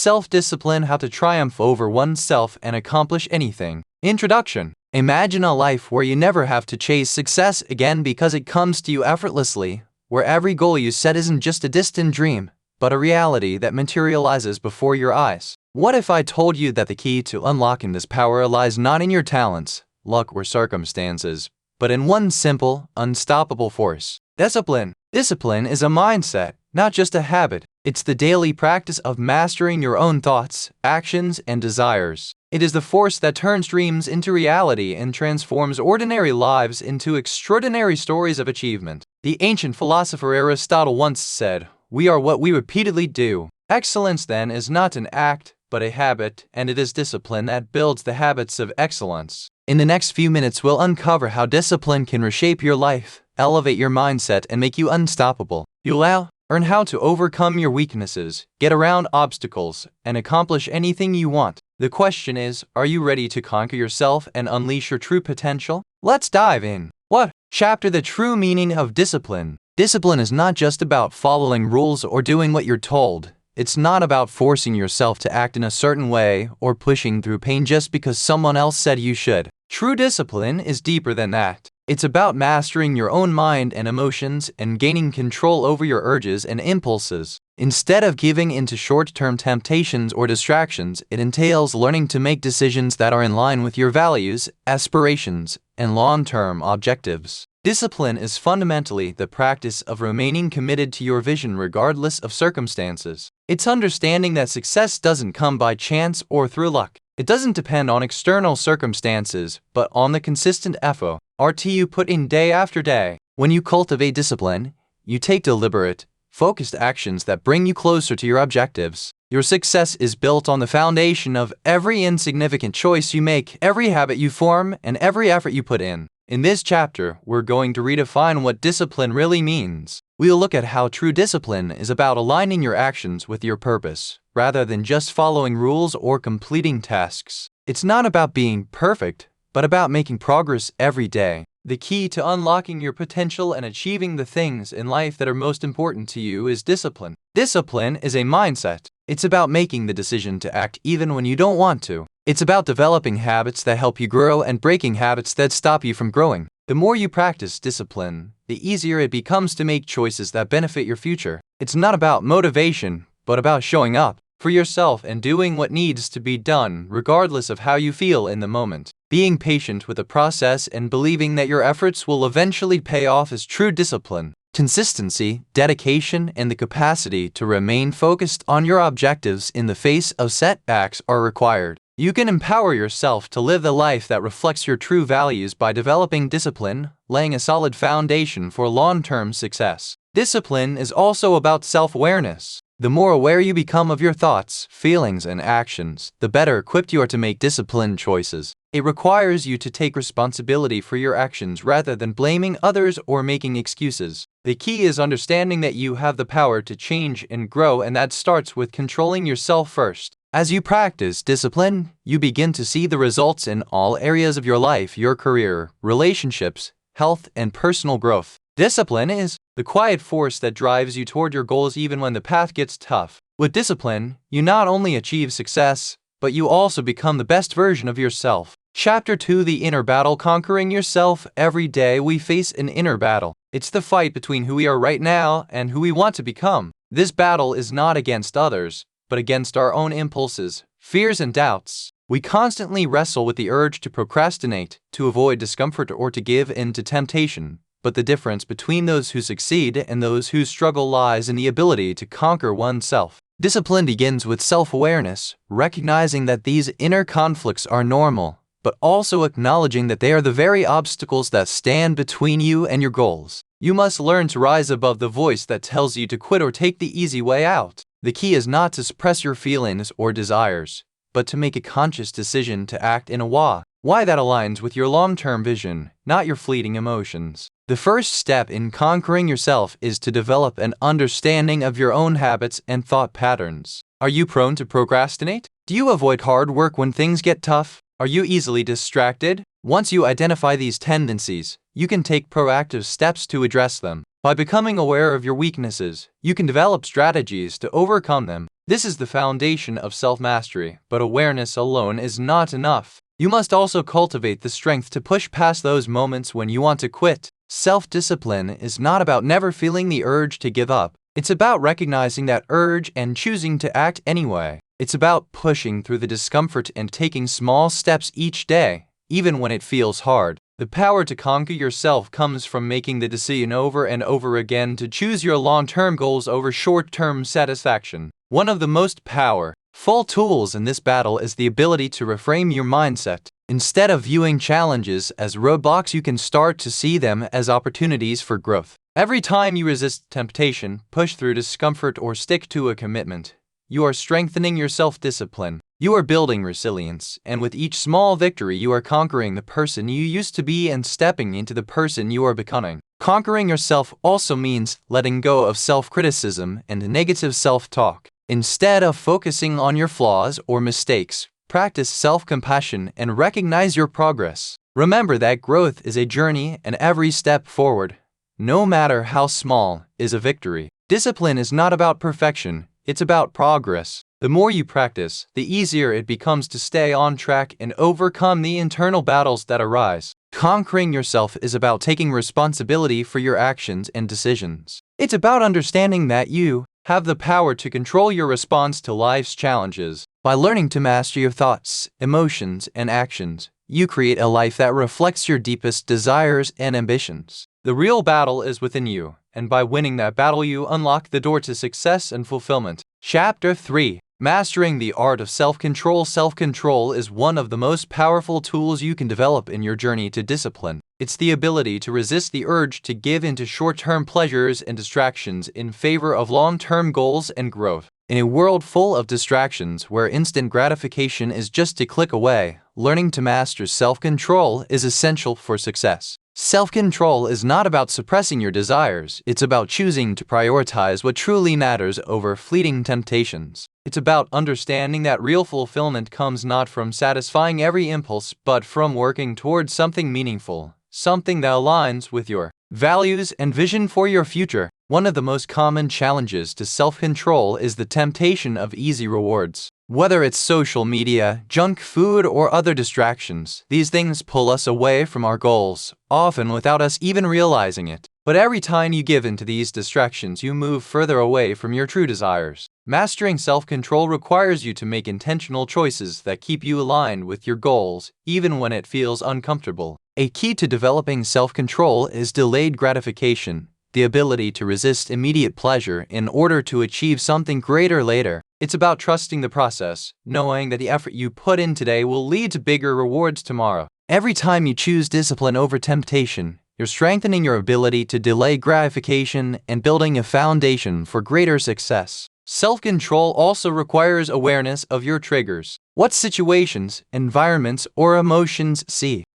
Self-discipline: How to triumph over oneself and accomplish anything. Introduction. Imagine a life where you never have to chase success again because it comes to you effortlessly, where every goal you set isn't just a distant dream, but a reality that materializes before your eyes. What if I told you that the key to unlocking this power lies not in your talents, luck, or circumstances, but in one simple, unstoppable force: discipline. Discipline is a mindset, not just a habit. It's the daily practice of mastering your own thoughts, actions, and desires. It is the force that turns dreams into reality and transforms ordinary lives into extraordinary stories of achievement. The ancient philosopher Aristotle once said, "We are what we repeatedly do." Excellence, then, is not an act, but a habit, and it is discipline that builds the habits of excellence. In the next few minutes, we'll uncover how discipline can reshape your life, elevate your mindset, and make you unstoppable. You'll learn how to overcome your weaknesses, get around obstacles, and accomplish anything you want. The question is, are you ready to conquer yourself and unleash your true potential? Let's dive in. What? Chapter: The true meaning of discipline. Discipline is not just about following rules or doing what you're told. It's not about forcing yourself to act in a certain way or pushing through pain just because someone else said you should. True discipline is deeper than that. It's about mastering your own mind and emotions and gaining control over your urges and impulses. Instead of giving into short-term temptations or distractions, it entails learning to make decisions that are in line with your values, aspirations, and long-term objectives. Discipline is fundamentally the practice of remaining committed to your vision regardless of circumstances. It's understanding that success doesn't come by chance or through luck. It doesn't depend on external circumstances, but on the consistent effort you put in day after day. When you cultivate discipline, you take deliberate, focused actions that bring you closer to your objectives. Your success is built on the foundation of every insignificant choice you make, every habit you form, and every effort you put in. In this chapter, we're going to redefine what discipline really means. We'll look at how true discipline is about aligning your actions with your purpose, rather than just following rules or completing tasks. It's not about being perfect, but about making progress every day. The key to unlocking your potential and achieving the things in life that are most important to you is discipline. Discipline is a mindset. It's about making the decision to act even when you don't want to. It's about developing habits that help you grow and breaking habits that stop you from growing. The more you practice discipline, the easier it becomes to make choices that benefit your future. It's not about motivation, but about showing up for yourself and doing what needs to be done, regardless of how you feel in the moment. Being patient with the process and believing that your efforts will eventually pay off is true discipline. Consistency, dedication, and the capacity to remain focused on your objectives in the face of setbacks are required. You can empower yourself to live the life that reflects your true values by developing discipline, laying a solid foundation for long-term success. Discipline is also about self-awareness. The more aware you become of your thoughts, feelings, and actions, the better equipped you are to make disciplined choices. It requires you to take responsibility for your actions rather than blaming others or making excuses. The key is understanding that you have the power to change and grow, and that starts with controlling yourself first. As you practice discipline, you begin to see the results in all areas of your life: your career, relationships, health, and personal growth. Discipline is the quiet force that drives you toward your goals even when the path gets tough. With discipline, you not only achieve success, but you also become the best version of yourself. Chapter 2: The Inner Battle. Conquering yourself. Every day we face an inner battle. It's the fight between who we are right now and who we want to become. This battle is not against others, but against our own impulses, fears, and doubts. We constantly wrestle with the urge to procrastinate, to avoid discomfort, or to give in to temptation. But the difference between those who succeed and those who struggle lies in the ability to conquer oneself. Discipline begins with self-awareness, recognizing that these inner conflicts are normal, but also acknowledging that they are the very obstacles that stand between you and your goals. You must learn to rise above the voice that tells you to quit or take the easy way out. The key is not to suppress your feelings or desires, but to make a conscious decision to act in a way that aligns with your long-term vision, not your fleeting emotions. The first step in conquering yourself is to develop an understanding of your own habits and thought patterns. Are you prone to procrastinate? Do you avoid hard work when things get tough? Are you easily distracted? Once you identify these tendencies, you can take proactive steps to address them. By becoming aware of your weaknesses, you can develop strategies to overcome them. This is the foundation of self-mastery, but awareness alone is not enough. You must also cultivate the strength to push past those moments when you want to quit. Self-discipline is not about never feeling the urge to give up. It's about recognizing that urge and choosing to act anyway. It's about pushing through the discomfort and taking small steps each day, even when it feels hard. The power to conquer yourself comes from making the decision over and over again to choose your long-term goals over short-term satisfaction. One of the most powerful tools in this battle is the ability to reframe your mindset. Instead of viewing challenges as roadblocks, you can start to see them as opportunities for growth. Every time you resist temptation, push through discomfort, or stick to a commitment, you are strengthening your self-discipline. You are building resilience, and with each small victory, you are conquering the person you used to be and stepping into the person you are becoming. Conquering yourself also means letting go of self-criticism and negative self-talk. Instead of focusing on your flaws or mistakes, practice self-compassion and recognize your progress. Remember that growth is a journey, and every step forward, no matter how small, is a victory. Discipline is not about perfection, it's about progress. The more you practice, the easier it becomes to stay on track and overcome the internal battles that arise. Conquering yourself is about taking responsibility for your actions and decisions. It's about understanding that you have the power to control your response to life's challenges. By learning to master your thoughts, emotions, and actions, you create a life that reflects your deepest desires and ambitions. The real battle is within you, and by winning that battle, you unlock the door to success and fulfillment. Chapter 3. Mastering the art of self-control. Self-control is one of the most powerful tools you can develop in your journey to discipline. It's the ability to resist the urge to give in to short-term pleasures and distractions in favor of long-term goals and growth. In a world full of distractions where instant gratification is just a click away, learning to master self-control is essential for success. Self-control is not about suppressing your desires, it's about choosing to prioritize what truly matters over fleeting temptations. It's about understanding that real fulfillment comes not from satisfying every impulse, but from working towards something meaningful, something that aligns with your values and vision for your future. One of the most common challenges to self-control is the temptation of easy rewards. Whether it's social media, junk food, or other distractions, these things pull us away from our goals, often without us even realizing it. But every time you give in to these distractions, you move further away from your true desires. Mastering self-control requires you to make intentional choices that keep you aligned with your goals, even when it feels uncomfortable. A key to developing self-control is delayed gratification, the ability to resist immediate pleasure in order to achieve something greater later. It's about trusting the process, knowing that the effort you put in today will lead to bigger rewards tomorrow. Every time you choose discipline over temptation, you're strengthening your ability to delay gratification and building a foundation for greater success. Self-control also requires awareness of your triggers. What situations, environments, or emotions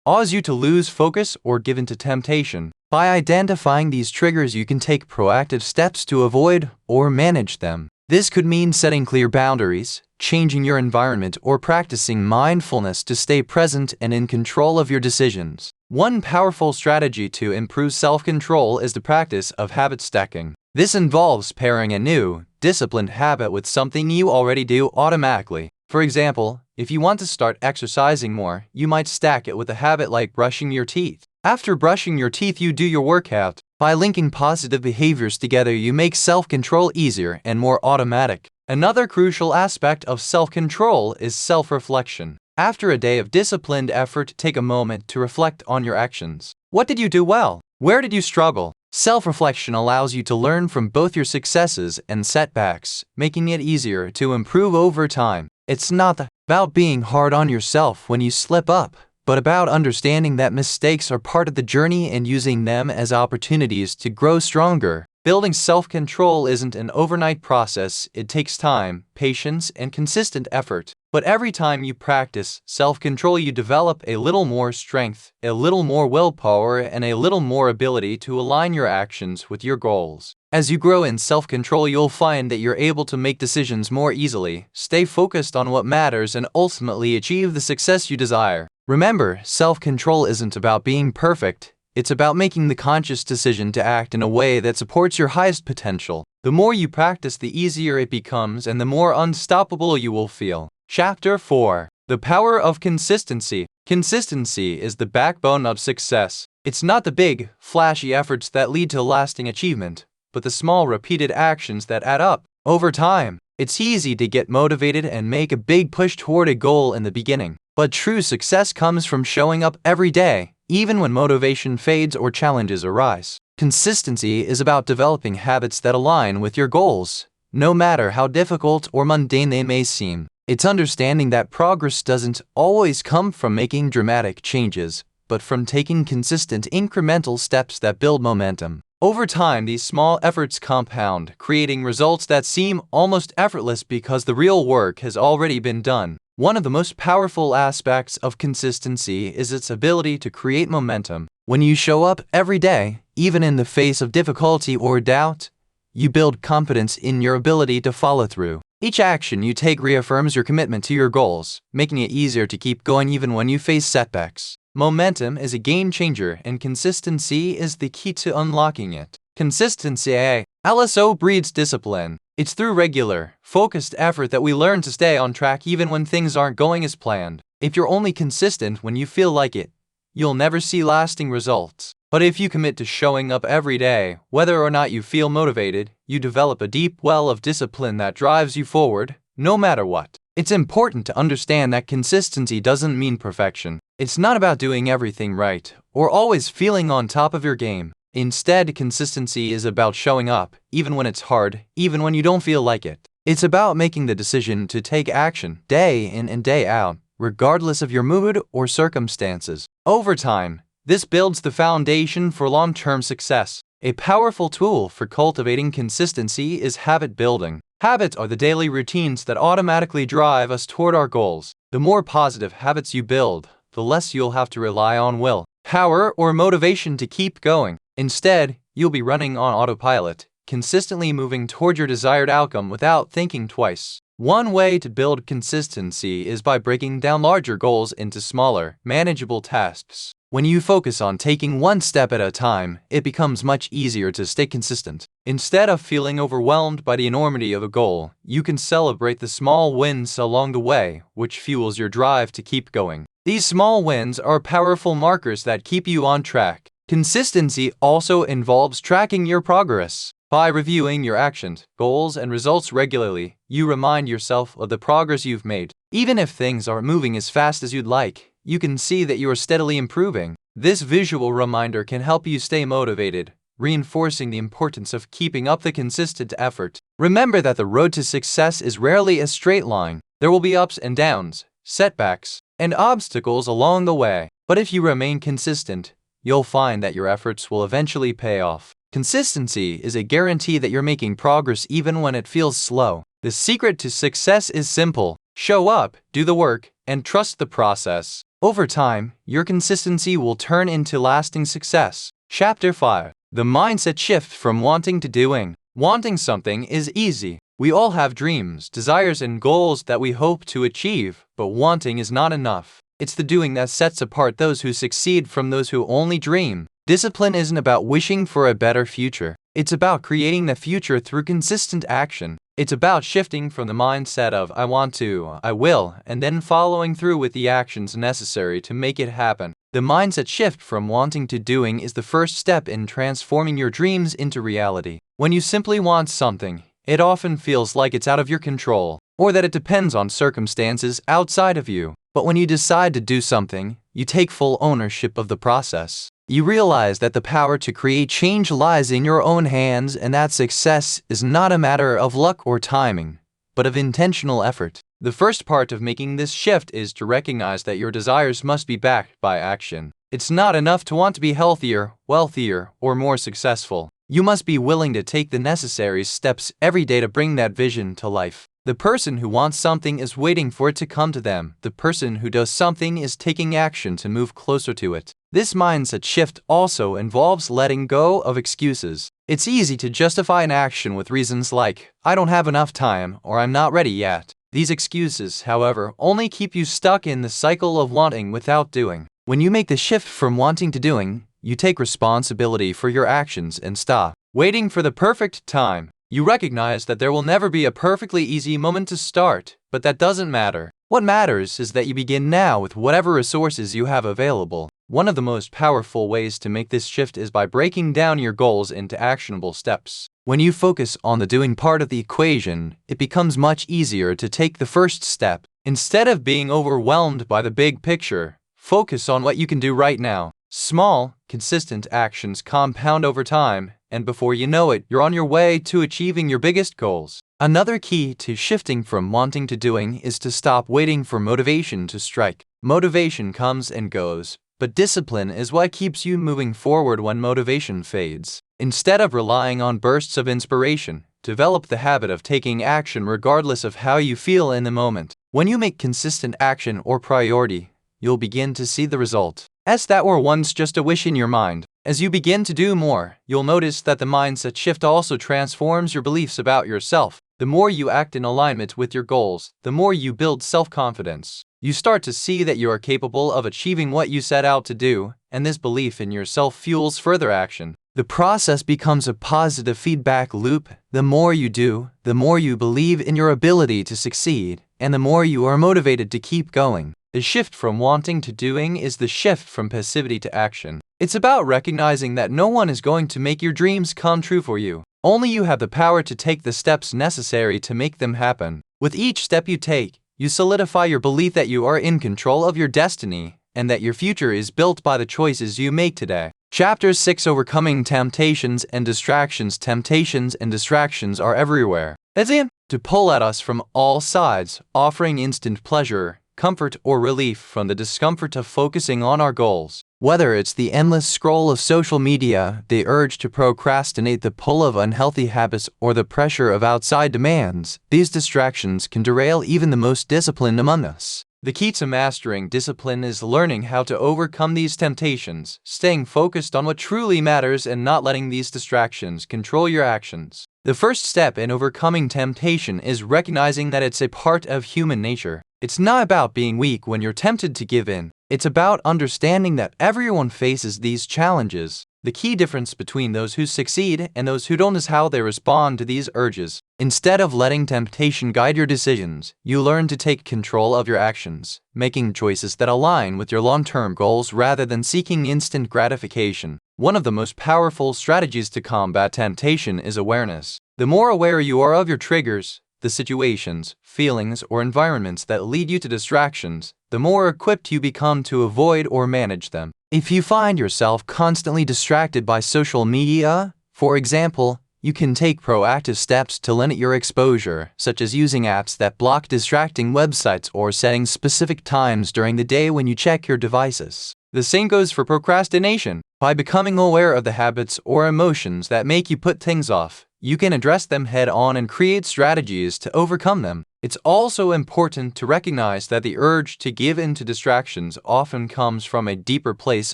cause you to lose focus or give in to temptation? By identifying these triggers, you can take proactive steps to avoid or manage them. This could mean setting clear boundaries, changing your environment, or practicing mindfulness to stay present and in control of your decisions. One powerful strategy to improve self-control is the practice of habit stacking. This involves pairing a new, disciplined habit with something you already do automatically. For example, if you want to start exercising more, you might stack it with a habit like brushing your teeth. After brushing your teeth, you do your workout. By linking positive behaviors together, you make self-control easier and more automatic. Another crucial aspect of self-control is self-reflection. After a day of disciplined effort, take a moment to reflect on your actions. What did you do well? Where did you struggle? Self-reflection allows you to learn from both your successes and setbacks, making it easier to improve over time. It's not about being hard on yourself when you slip up, but about understanding that mistakes are part of the journey and using them as opportunities to grow stronger. Building self-control isn't an overnight process. It takes time, patience, and consistent effort. But every time you practice self-control, you develop a little more strength, a little more willpower, and a little more ability to align your actions with your goals. As you grow in self-control, you'll find that you're able to make decisions more easily, stay focused on what matters, and ultimately achieve the success you desire. Remember, self-control isn't about being perfect. It's about making the conscious decision to act in a way that supports your highest potential. The more you practice, the easier it becomes and the more unstoppable you will feel. Chapter 4. The Power of Consistency. Consistency is the backbone of success. It's not the big, flashy efforts that lead to lasting achievement, but the small, repeated actions that add up. Over time, it's easy to get motivated and make a big push toward a goal in the beginning. But true success comes from showing up every day, even when motivation fades or challenges arise. Consistency is about developing habits that align with your goals, no matter how difficult or mundane they may seem. It's understanding that progress doesn't always come from making dramatic changes, but from taking consistent incremental steps that build momentum. Over time, these small efforts compound, creating results that seem almost effortless because the real work has already been done. One of the most powerful aspects of consistency is its ability to create momentum. When you show up every day, even in the face of difficulty or doubt, you build confidence in your ability to follow through. Each action you take reaffirms your commitment to your goals, making it easier to keep going even when you face setbacks. Momentum is a game changer, and consistency is the key to unlocking it. Consistency also breeds discipline. It's through regular, focused effort that we learn to stay on track even when things aren't going as planned. If you're only consistent when you feel like it, you'll never see lasting results. But if you commit to showing up every day, whether or not you feel motivated, you develop a deep well of discipline that drives you forward, no matter what. It's important to understand that consistency doesn't mean perfection. It's not about doing everything right or always feeling on top of your game. Instead, consistency is about showing up, even when it's hard, even when you don't feel like it. It's about making the decision to take action day in and day out, regardless of your mood or circumstances. Over time, this builds the foundation for long-term success. A powerful tool for cultivating consistency is habit building. Habits are the daily routines that automatically drive us toward our goals. The more positive habits you build, the less you'll have to rely on will, power, or motivation to keep going. Instead, you'll be running on autopilot, consistently moving toward your desired outcome without thinking twice. One way to build consistency is by breaking down larger goals into smaller, manageable tasks. When you focus on taking one step at a time, it becomes much easier to stay consistent. Instead of feeling overwhelmed by the enormity of a goal, you can celebrate the small wins along the way, which fuels your drive to keep going. These small wins are powerful markers that keep you on track. Consistency also involves tracking your progress. By reviewing your actions, goals, and results regularly, you remind yourself of the progress you've made. Even if things aren't moving as fast as you'd like, you can see that you are steadily improving. This visual reminder can help you stay motivated, reinforcing the importance of keeping up the consistent effort. Remember that the road to success is rarely a straight line. There will be ups and downs, setbacks, and obstacles along the way. But if you remain consistent, you'll find that your efforts will eventually pay off. Consistency is a guarantee that you're making progress even when it feels slow. The secret to success is simple. Show up, do the work, and trust the process. Over time, your consistency will turn into lasting success. Chapter 5. The Mindset Shift from Wanting to Doing. Wanting something is easy. We all have dreams, desires, and goals that we hope to achieve, but wanting is not enough. It's the doing that sets apart those who succeed from those who only dream. Discipline isn't about wishing for a better future. It's about creating the future through consistent action. It's about shifting from the mindset of I want to, I will, and then following through with the actions necessary to make it happen. The mindset shift from wanting to doing is the first step in transforming your dreams into reality. When you simply want something, it often feels like it's out of your control, or that it depends on circumstances outside of you. But when you decide to do something, you take full ownership of the process. You realize that the power to create change lies in your own hands and that success is not a matter of luck or timing, but of intentional effort. The first part of making this shift is to recognize that your desires must be backed by action. It's not enough to want to be healthier, wealthier, or more successful. You must be willing to take the necessary steps every day to bring that vision to life. The person who wants something is waiting for it to come to them. The person who does something is taking action to move closer to it. This mindset shift also involves letting go of excuses. It's easy to justify an action with reasons like, I don't have enough time, or I'm not ready yet. These excuses, however, only keep you stuck in the cycle of wanting without doing. When you make the shift from wanting to doing, you take responsibility for your actions and stop waiting for the perfect time. You recognize that there will never be a perfectly easy moment to start, but that doesn't matter. What matters is that you begin now with whatever resources you have available. One of the most powerful ways to make this shift is by breaking down your goals into actionable steps. When you focus on the doing part of the equation, it becomes much easier to take the first step. Instead of being overwhelmed by the big picture, focus on what you can do right now. Small, consistent actions compound over time, and before you know it, you're on your way to achieving your biggest goals. Another key to shifting from wanting to doing is to stop waiting for motivation to strike. Motivation comes and goes, but discipline is what keeps you moving forward when motivation fades. Instead of relying on bursts of inspiration, develop the habit of taking action regardless of how you feel in the moment. When you make consistent action or priority, you'll begin to see the result. As that were once just a wish in your mind. As you begin to do more, you'll notice that the mindset shift also transforms your beliefs about yourself. The more you act in alignment with your goals, the more you build self-confidence. You start to see that you are capable of achieving what you set out to do, and this belief in yourself fuels further action. The process becomes a positive feedback loop. The more you do, the more you believe in your ability to succeed, and the more you are motivated to keep going. The shift from wanting to doing is the shift from passivity to action. It's about recognizing that no one is going to make your dreams come true for you. Only you have the power to take the steps necessary to make them happen. With each step you take, you solidify your belief that you are in control of your destiny and that your future is built by the choices you make today. Chapter 6: Overcoming Temptations and Distractions. Temptations and distractions are everywhere. That's it. To pull at us from all sides, offering instant pleasure, comfort, or relief from the discomfort of focusing on our goals. Whether it's the endless scroll of social media, the urge to procrastinate, the pull of unhealthy habits, or the pressure of outside demands, these distractions can derail even the most disciplined among us. The key to mastering discipline is learning how to overcome these temptations, staying focused on what truly matters and not letting these distractions control your actions. The first step in overcoming temptation is recognizing that it's a part of human nature. It's not about being weak when you're tempted to give in. It's about understanding that everyone faces these challenges. The key difference between those who succeed and those who don't is how they respond to these urges. Instead of letting temptation guide your decisions, you learn to take control of your actions, making choices that align with your long-term goals rather than seeking instant gratification. One of the most powerful strategies to combat temptation is awareness. The more aware you are of your triggers, the situations, feelings, or environments that lead you to distractions, the more equipped you become to avoid or manage them. If you find yourself constantly distracted by social media, for example, you can take proactive steps to limit your exposure, such as using apps that block distracting websites or setting specific times during the day when you check your devices. The same goes for procrastination. By becoming aware of the habits or emotions that make you put things off, you can address them head-on and create strategies to overcome them. It's also important to recognize that the urge to give in to distractions often comes from a deeper place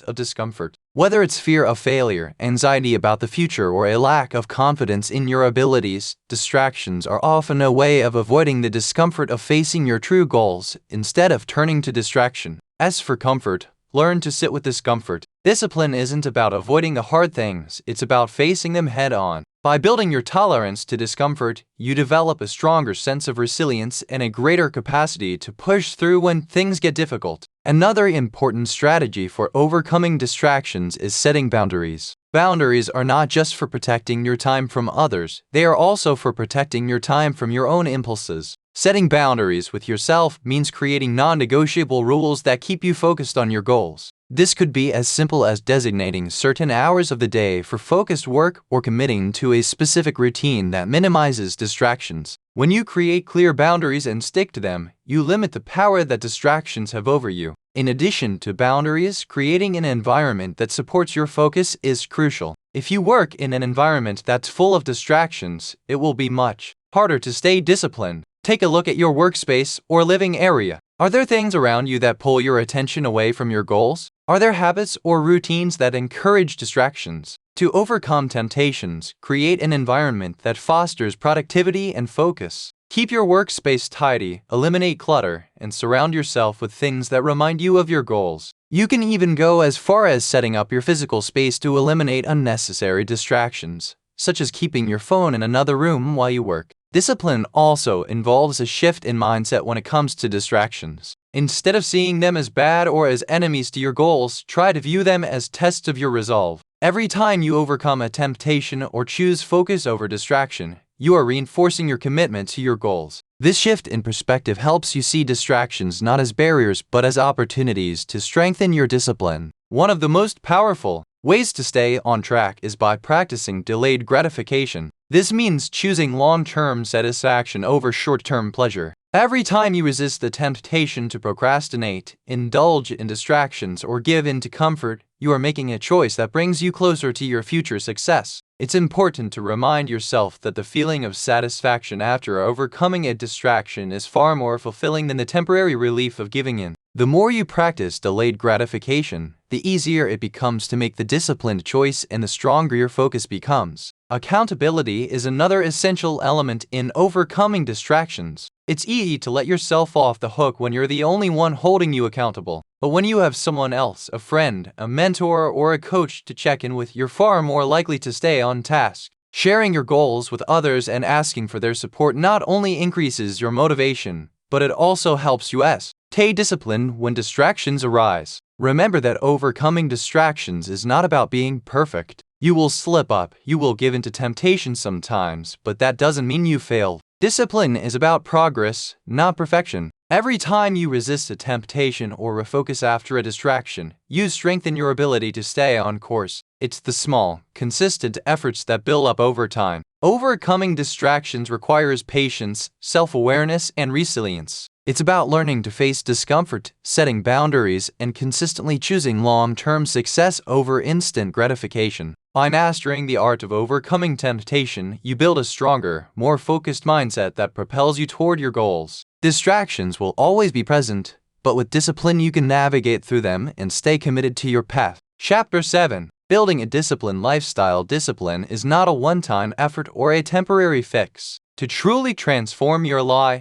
of discomfort. Whether it's fear of failure, anxiety about the future, or a lack of confidence in your abilities, distractions are often a way of avoiding the discomfort of facing your true goals instead of turning to distraction. As for comfort, learn to sit with discomfort. Discipline isn't about avoiding the hard things, it's about facing them head-on. By building your tolerance to discomfort, you develop a stronger sense of resilience and a greater capacity to push through when things get difficult. Another important strategy for overcoming distractions is setting boundaries. Boundaries are not just for protecting your time from others, they are also for protecting your time from your own impulses. Setting boundaries with yourself means creating non-negotiable rules that keep you focused on your goals. This could be as simple as designating certain hours of the day for focused work or committing to a specific routine that minimizes distractions. When you create clear boundaries and stick to them, you limit the power that distractions have over you. In addition to boundaries, creating an environment that supports your focus is crucial. If you work in an environment that's full of distractions, it will be much harder to stay disciplined. Take a look at your workspace or living area. Are there things around you that pull your attention away from your goals? Are there habits or routines that encourage distractions? To overcome temptations, create an environment that fosters productivity and focus. Keep your workspace tidy, eliminate clutter, and surround yourself with things that remind you of your goals. You can even go as far as setting up your physical space to eliminate unnecessary distractions, such as keeping your phone in another room while you work. Discipline also involves a shift in mindset when it comes to distractions. Instead of seeing them as bad or as enemies to your goals, try to view them as tests of your resolve. Every time you overcome a temptation or choose focus over distraction, you are reinforcing your commitment to your goals. This shift in perspective helps you see distractions not as barriers but as opportunities to strengthen your discipline. One of the most powerful ways to stay on track is by practicing delayed gratification. This means choosing long-term satisfaction over short-term pleasure. Every time you resist the temptation to procrastinate, indulge in distractions, or give in to comfort, you are making a choice that brings you closer to your future success. It's important to remind yourself that the feeling of satisfaction after overcoming a distraction is far more fulfilling than the temporary relief of giving in. The more you practice delayed gratification, the easier it becomes to make the disciplined choice and the stronger your focus becomes. Accountability is another essential element in overcoming distractions. It's easy to let yourself off the hook when you're the only one holding you accountable. But when you have someone else, a friend, a mentor, or a coach to check in with, you're far more likely to stay on task. Sharing your goals with others and asking for their support not only increases your motivation, but it also helps you stay disciplined when distractions arise. Remember that overcoming distractions is not about being perfect. You will slip up, you will give in to temptation sometimes, but that doesn't mean you failed. Discipline is about progress, not perfection. Every time you resist a temptation or refocus after a distraction, you strengthen your ability to stay on course. It's the small, consistent efforts that build up over time. Overcoming distractions requires patience, self-awareness, and resilience. It's about learning to face discomfort, setting boundaries, and consistently choosing long-term success over instant gratification. By mastering the art of overcoming temptation, you build a stronger, more focused mindset that propels you toward your goals. Distractions will always be present, but with discipline you can navigate through them and stay committed to your path. Chapter 7. Building a disciplined lifestyle. Discipline is not a one-time effort or a temporary fix. To truly transform your life,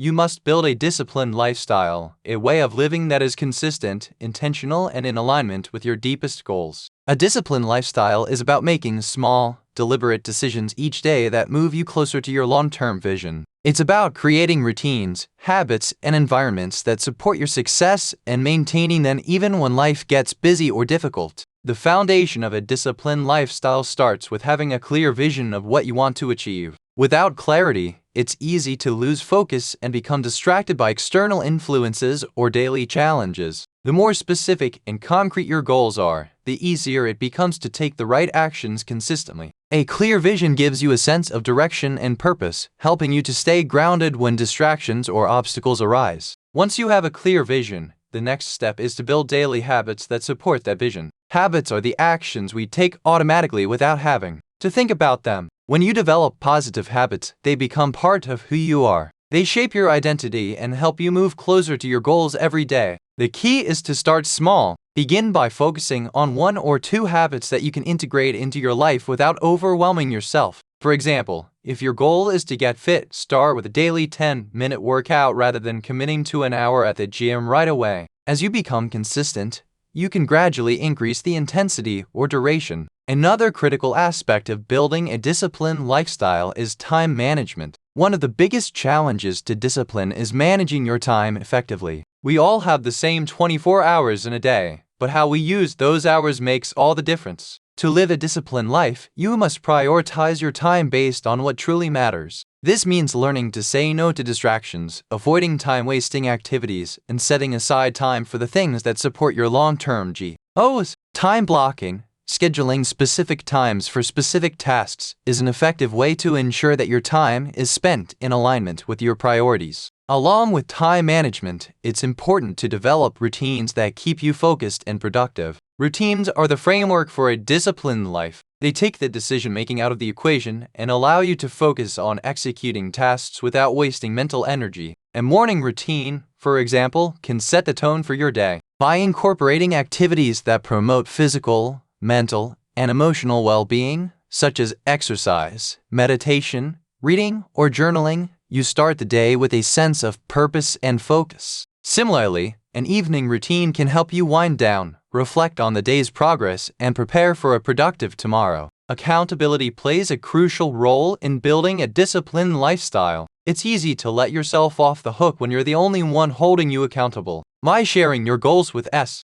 you must build a disciplined lifestyle, a way of living that is consistent, intentional, and in alignment with your deepest goals. A disciplined lifestyle is about making small, deliberate decisions each day that move you closer to your long-term vision. It's about creating routines, habits, and environments that support your success and maintaining them even when life gets busy or difficult. The foundation of a disciplined lifestyle starts with having a clear vision of what you want to achieve. Without clarity, it's easy to lose focus and become distracted by external influences or daily challenges. The more specific and concrete your goals are, the easier it becomes to take the right actions consistently. A clear vision gives you a sense of direction and purpose, helping you to stay grounded when distractions or obstacles arise. Once you have a clear vision, the next step is to build daily habits that support that vision. Habits are the actions we take automatically without having to think about them. When you develop positive habits, they become part of who you are. They shape your identity and help you move closer to your goals every day. The key is to start small. Begin by focusing on 1 or 2 habits that you can integrate into your life without overwhelming yourself. For example, if your goal is to get fit, start with a daily 10-minute workout rather than committing to an hour at the gym right away. As you become consistent, you can gradually increase the intensity or duration. Another critical aspect of building a disciplined lifestyle is time management. One of the biggest challenges to discipline is managing your time effectively. We all have the same 24 hours in a day, but how we use those hours makes all the difference. To live a disciplined life, you must prioritize your time based on what truly matters. This means learning to say no to distractions, avoiding time-wasting activities, and setting aside time for the things that support your long-term goals. Time blocking, scheduling specific times for specific tasks, is an effective way to ensure that your time is spent in alignment with your priorities. Along with time management, it's important to develop routines that keep you focused and productive. Routines are the framework for a disciplined life. They take the decision-making out of the equation and allow you to focus on executing tasks without wasting mental energy. A morning routine, for example, can set the tone for your day. By incorporating activities that promote physical, mental, and emotional well-being, such as exercise, meditation, reading, or journaling, you start the day with a sense of purpose and focus. Similarly, An evening routine can help you wind down, reflect on the day's progress, and prepare for a productive tomorrow. Accountability plays a crucial role in building a disciplined lifestyle. It's easy to let yourself off the hook when you're the only one holding you accountable. By sharing your goals with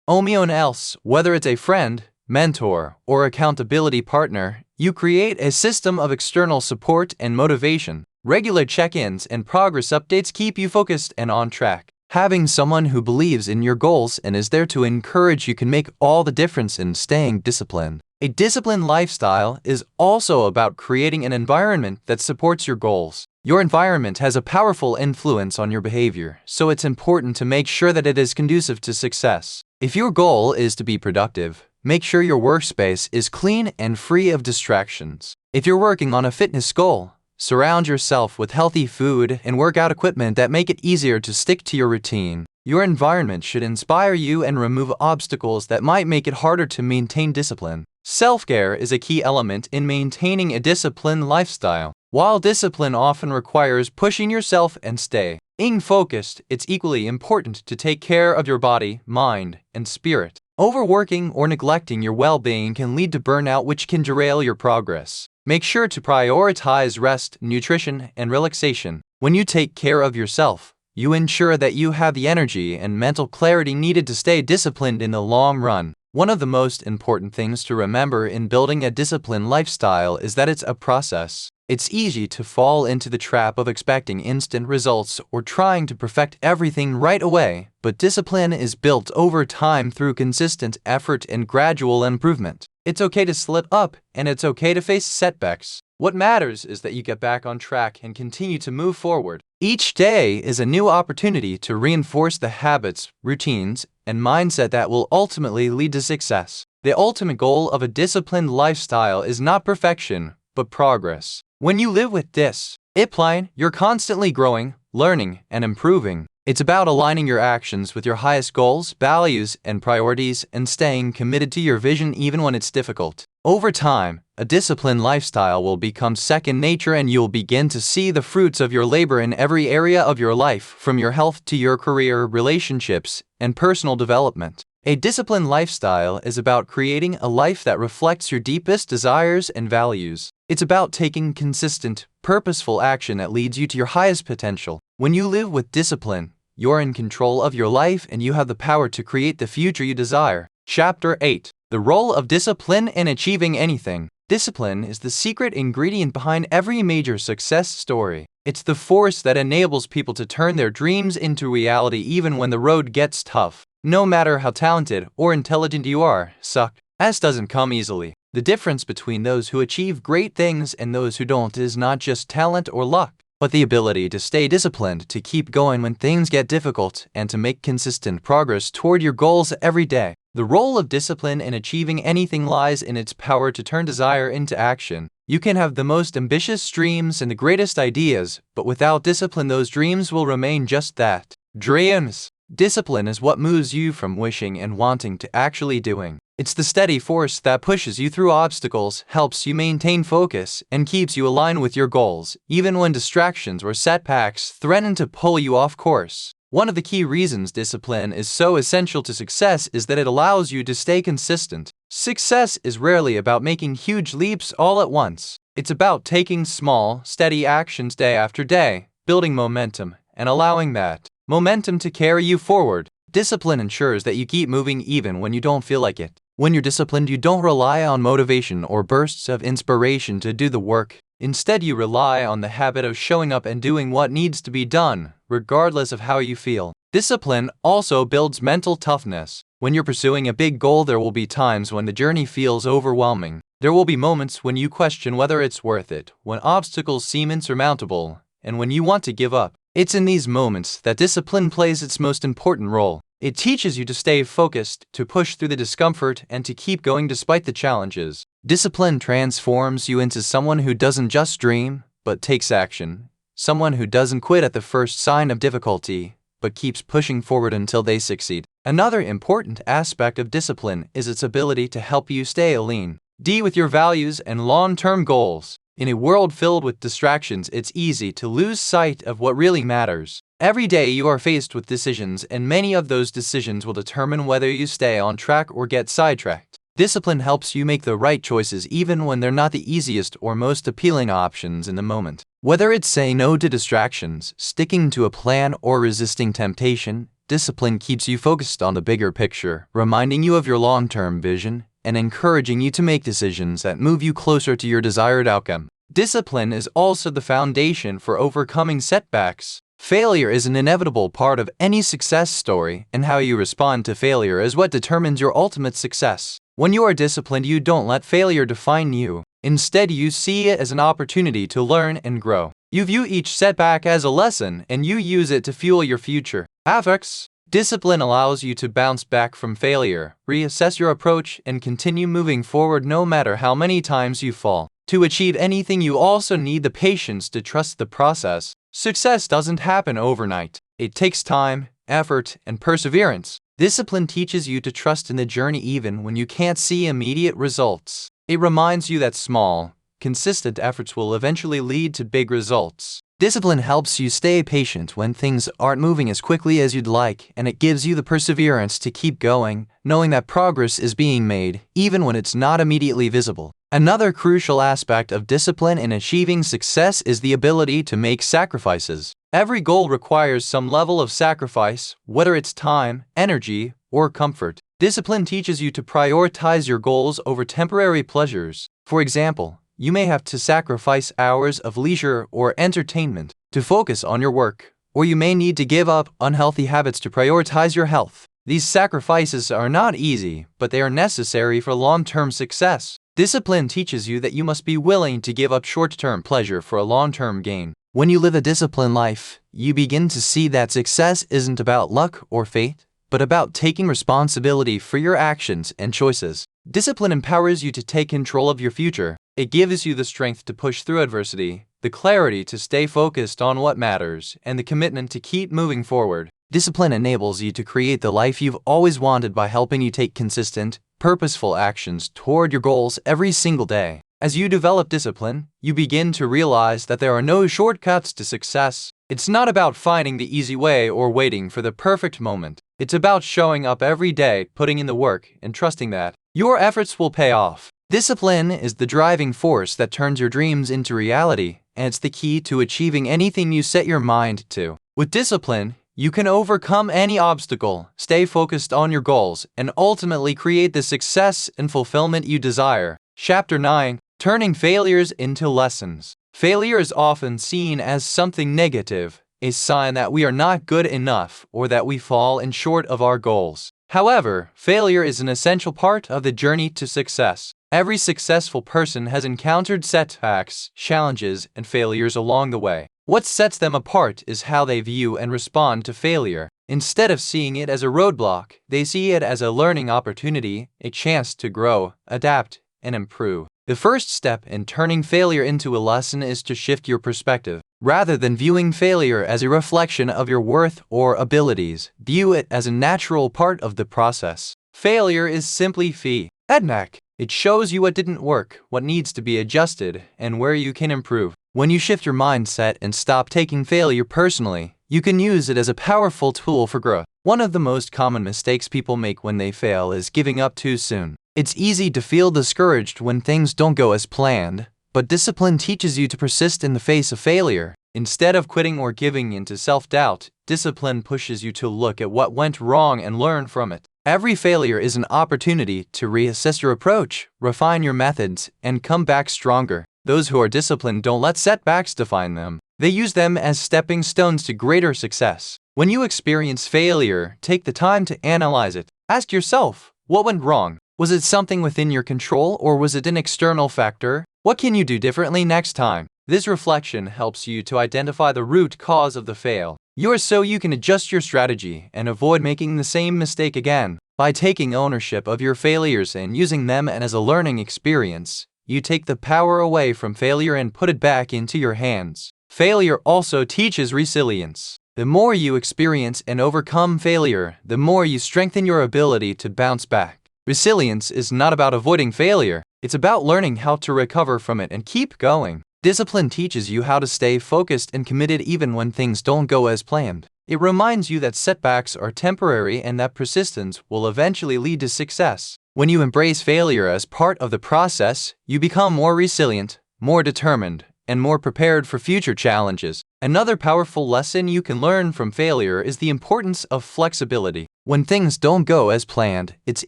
someone else, whether it's a friend, mentor, or accountability partner, you create a system of external support and motivation. Regular check-ins and progress updates keep you focused and on track. Having someone who believes in your goals and is there to encourage you can make all the difference in staying disciplined. A disciplined lifestyle is also about creating an environment that supports your goals. Your environment has a powerful influence on your behavior, so it's important to make sure that it is conducive to success. If your goal is to be productive, make sure your workspace is clean and free of distractions. If you're working on a fitness goal, surround yourself with healthy food and workout equipment that make it easier to stick to your routine. Your environment should inspire you and remove obstacles that might make it harder to maintain discipline. Self-care is a key element in maintaining a disciplined lifestyle. While discipline often requires pushing yourself and staying focused, it's equally important to take care of your body, mind, and spirit. Overworking or neglecting your well-being can lead to burnout, which can derail your progress. Make sure to prioritize rest, nutrition, and relaxation. When you take care of yourself, you ensure that you have the energy and mental clarity needed to stay disciplined in the long run. One of the most important things to remember in building a disciplined lifestyle is that it's a process. It's easy to fall into the trap of expecting instant results or trying to perfect everything right away, but discipline is built over time through consistent effort and gradual improvement. It's okay to slip up, and it's okay to face setbacks. What matters is that you get back on track and continue to move forward. Each day is a new opportunity to reinforce the habits, routines, and mindset that will ultimately lead to success. The ultimate goal of a disciplined lifestyle is not perfection, but progress. When you live with discipline, you're constantly growing, learning, and improving. It's about aligning your actions with your highest goals, values, and priorities, and staying committed to your vision even when it's difficult. Over time, a disciplined lifestyle will become second nature, and you'll begin to see the fruits of your labor in every area of your life, from your health to your career, relationships, and personal development. A disciplined lifestyle is about creating a life that reflects your deepest desires and values. It's about taking consistent, purposeful action that leads you to your highest potential. When you live with discipline, you're in control of your life and you have the power to create the future you desire. Chapter 8. The Role of Discipline in Achieving Anything. Discipline is the secret ingredient behind every major success story. It's the force that enables people to turn their dreams into reality even when the road gets tough. No matter how talented or intelligent you are, success doesn't come easily. The difference between those who achieve great things and those who don't is not just talent or luck, but the ability to stay disciplined, to keep going when things get difficult, and to make consistent progress toward your goals every day. The role of discipline in achieving anything lies in its power to turn desire into action. You can have the most ambitious dreams and the greatest ideas, but without discipline, those dreams will remain just that, dreams. Discipline is what moves you from wishing and wanting to actually doing. It's the steady force that pushes you through obstacles, helps you maintain focus, and keeps you aligned with your goals, even when distractions or setbacks threaten to pull you off course. One of the key reasons discipline is so essential to success is that it allows you to stay consistent. Success is rarely about making huge leaps all at once. It's about taking small, steady actions day after day, building momentum, and allowing that momentum to carry you forward. Discipline ensures that you keep moving even when you don't feel like it. When you're disciplined, you don't rely on motivation or bursts of inspiration to do the work. Instead, you rely on the habit of showing up and doing what needs to be done, regardless of how you feel. Discipline also builds mental toughness. When you're pursuing a big goal, there will be times when the journey feels overwhelming. There will be moments when you question whether it's worth it, when obstacles seem insurmountable, and when you want to give up. It's in these moments that discipline plays its most important role. It teaches you to stay focused, to push through the discomfort, and to keep going despite the challenges. Discipline transforms you into someone who doesn't just dream, but takes action. Someone who doesn't quit at the first sign of difficulty, but keeps pushing forward until they succeed. Another important aspect of discipline is its ability to help you stay aligned with your values and long-term goals. In a world filled with distractions, it's easy to lose sight of what really matters. Every day you are faced with decisions, and many of those decisions will determine whether you stay on track or get sidetracked. Discipline helps you make the right choices even when they're not the easiest or most appealing options in the moment. Whether it's saying no to distractions, sticking to a plan, or resisting temptation, discipline keeps you focused on the bigger picture, reminding you of your long-term vision and encouraging you to make decisions that move you closer to your desired outcome. Discipline is also the foundation for overcoming setbacks. Failure is an inevitable part of any success story, and how you respond to failure is what determines your ultimate success. When you are disciplined, you don't let failure define you. Instead, you see it as an opportunity to learn and grow. You view each setback as a lesson, and you use it to fuel your future efforts. Discipline allows you to bounce back from failure, reassess your approach, and continue moving forward no matter how many times you fall. To achieve anything, you also need the patience to trust the process. Success doesn't happen overnight. It takes time, effort, and perseverance. Discipline teaches you to trust in the journey even when you can't see immediate results. It reminds you that small, consistent efforts will eventually lead to big results. Discipline helps you stay patient when things aren't moving as quickly as you'd like, and it gives you the perseverance to keep going, knowing that progress is being made, even when it's not immediately visible. Another crucial aspect of discipline in achieving success is the ability to make sacrifices. Every goal requires some level of sacrifice, whether it's time, energy, or comfort. Discipline teaches you to prioritize your goals over temporary pleasures. For example, you may have to sacrifice hours of leisure or entertainment to focus on your work, or you may need to give up unhealthy habits to prioritize your health. These sacrifices are not easy, but they are necessary for long-term success. Discipline teaches you that you must be willing to give up short-term pleasure for a long-term gain. When you live a disciplined life, you begin to see that success isn't about luck or fate, but about taking responsibility for your actions and choices. Discipline empowers you to take control of your future. It gives you the strength to push through adversity, the clarity to stay focused on what matters, and the commitment to keep moving forward. Discipline enables you to create the life you've always wanted by helping you take consistent, purposeful actions toward your goals every single day. As you develop discipline, you begin to realize that there are no shortcuts to success. It's not about finding the easy way or waiting for the perfect moment. It's about showing up every day, putting in the work, and trusting that your efforts will pay off. Discipline is the driving force that turns your dreams into reality, and it's the key to achieving anything you set your mind to. With discipline, you can overcome any obstacle, stay focused on your goals, and ultimately create the success and fulfillment you desire. Chapter 9. Turning failures into lessons. Failure is often seen as something negative, a sign that we are not good enough or that we fall short of our goals. However, failure is an essential part of the journey to success. Every successful person has encountered setbacks, challenges, and failures along the way. What sets them apart is how they view and respond to failure. Instead of seeing it as a roadblock, they see it as a learning opportunity, a chance to grow, adapt, and improve. The first step in turning failure into a lesson is to shift your perspective. Rather than viewing failure as a reflection of your worth or abilities, view it as a natural part of the process. Failure is simply feedback. It shows you what didn't work, what needs to be adjusted, and where you can improve. When you shift your mindset and stop taking failure personally, you can use it as a powerful tool for growth. One of the most common mistakes people make when they fail is giving up too soon. It's easy to feel discouraged when things don't go as planned, but discipline teaches you to persist in the face of failure. Instead of quitting or giving into self-doubt, discipline pushes you to look at what went wrong and learn from it. Every failure is an opportunity to reassess your approach, refine your methods, and come back stronger. Those who are disciplined don't let setbacks define them. They use them as stepping stones to greater success. When you experience failure, take the time to analyze it. Ask yourself, what went wrong? Was it something within your control, or was it an external factor? What can you do differently next time? This reflection helps you to identify the root cause of the fail. So you can adjust your strategy and avoid making the same mistake again. By taking ownership of your failures and using them as a learning experience, you take the power away from failure and put it back into your hands. Failure also teaches resilience. The more you experience and overcome failure, the more you strengthen your ability to bounce back. Resilience is not about avoiding failure. It's about learning how to recover from it and keep going. Discipline teaches you how to stay focused and committed even when things don't go as planned. It reminds you that setbacks are temporary and that persistence will eventually lead to success. When you embrace failure as part of the process, you become more resilient, more determined, and more prepared for future challenges. Another powerful lesson you can learn from failure is the importance of flexibility. When things don't go as planned, it's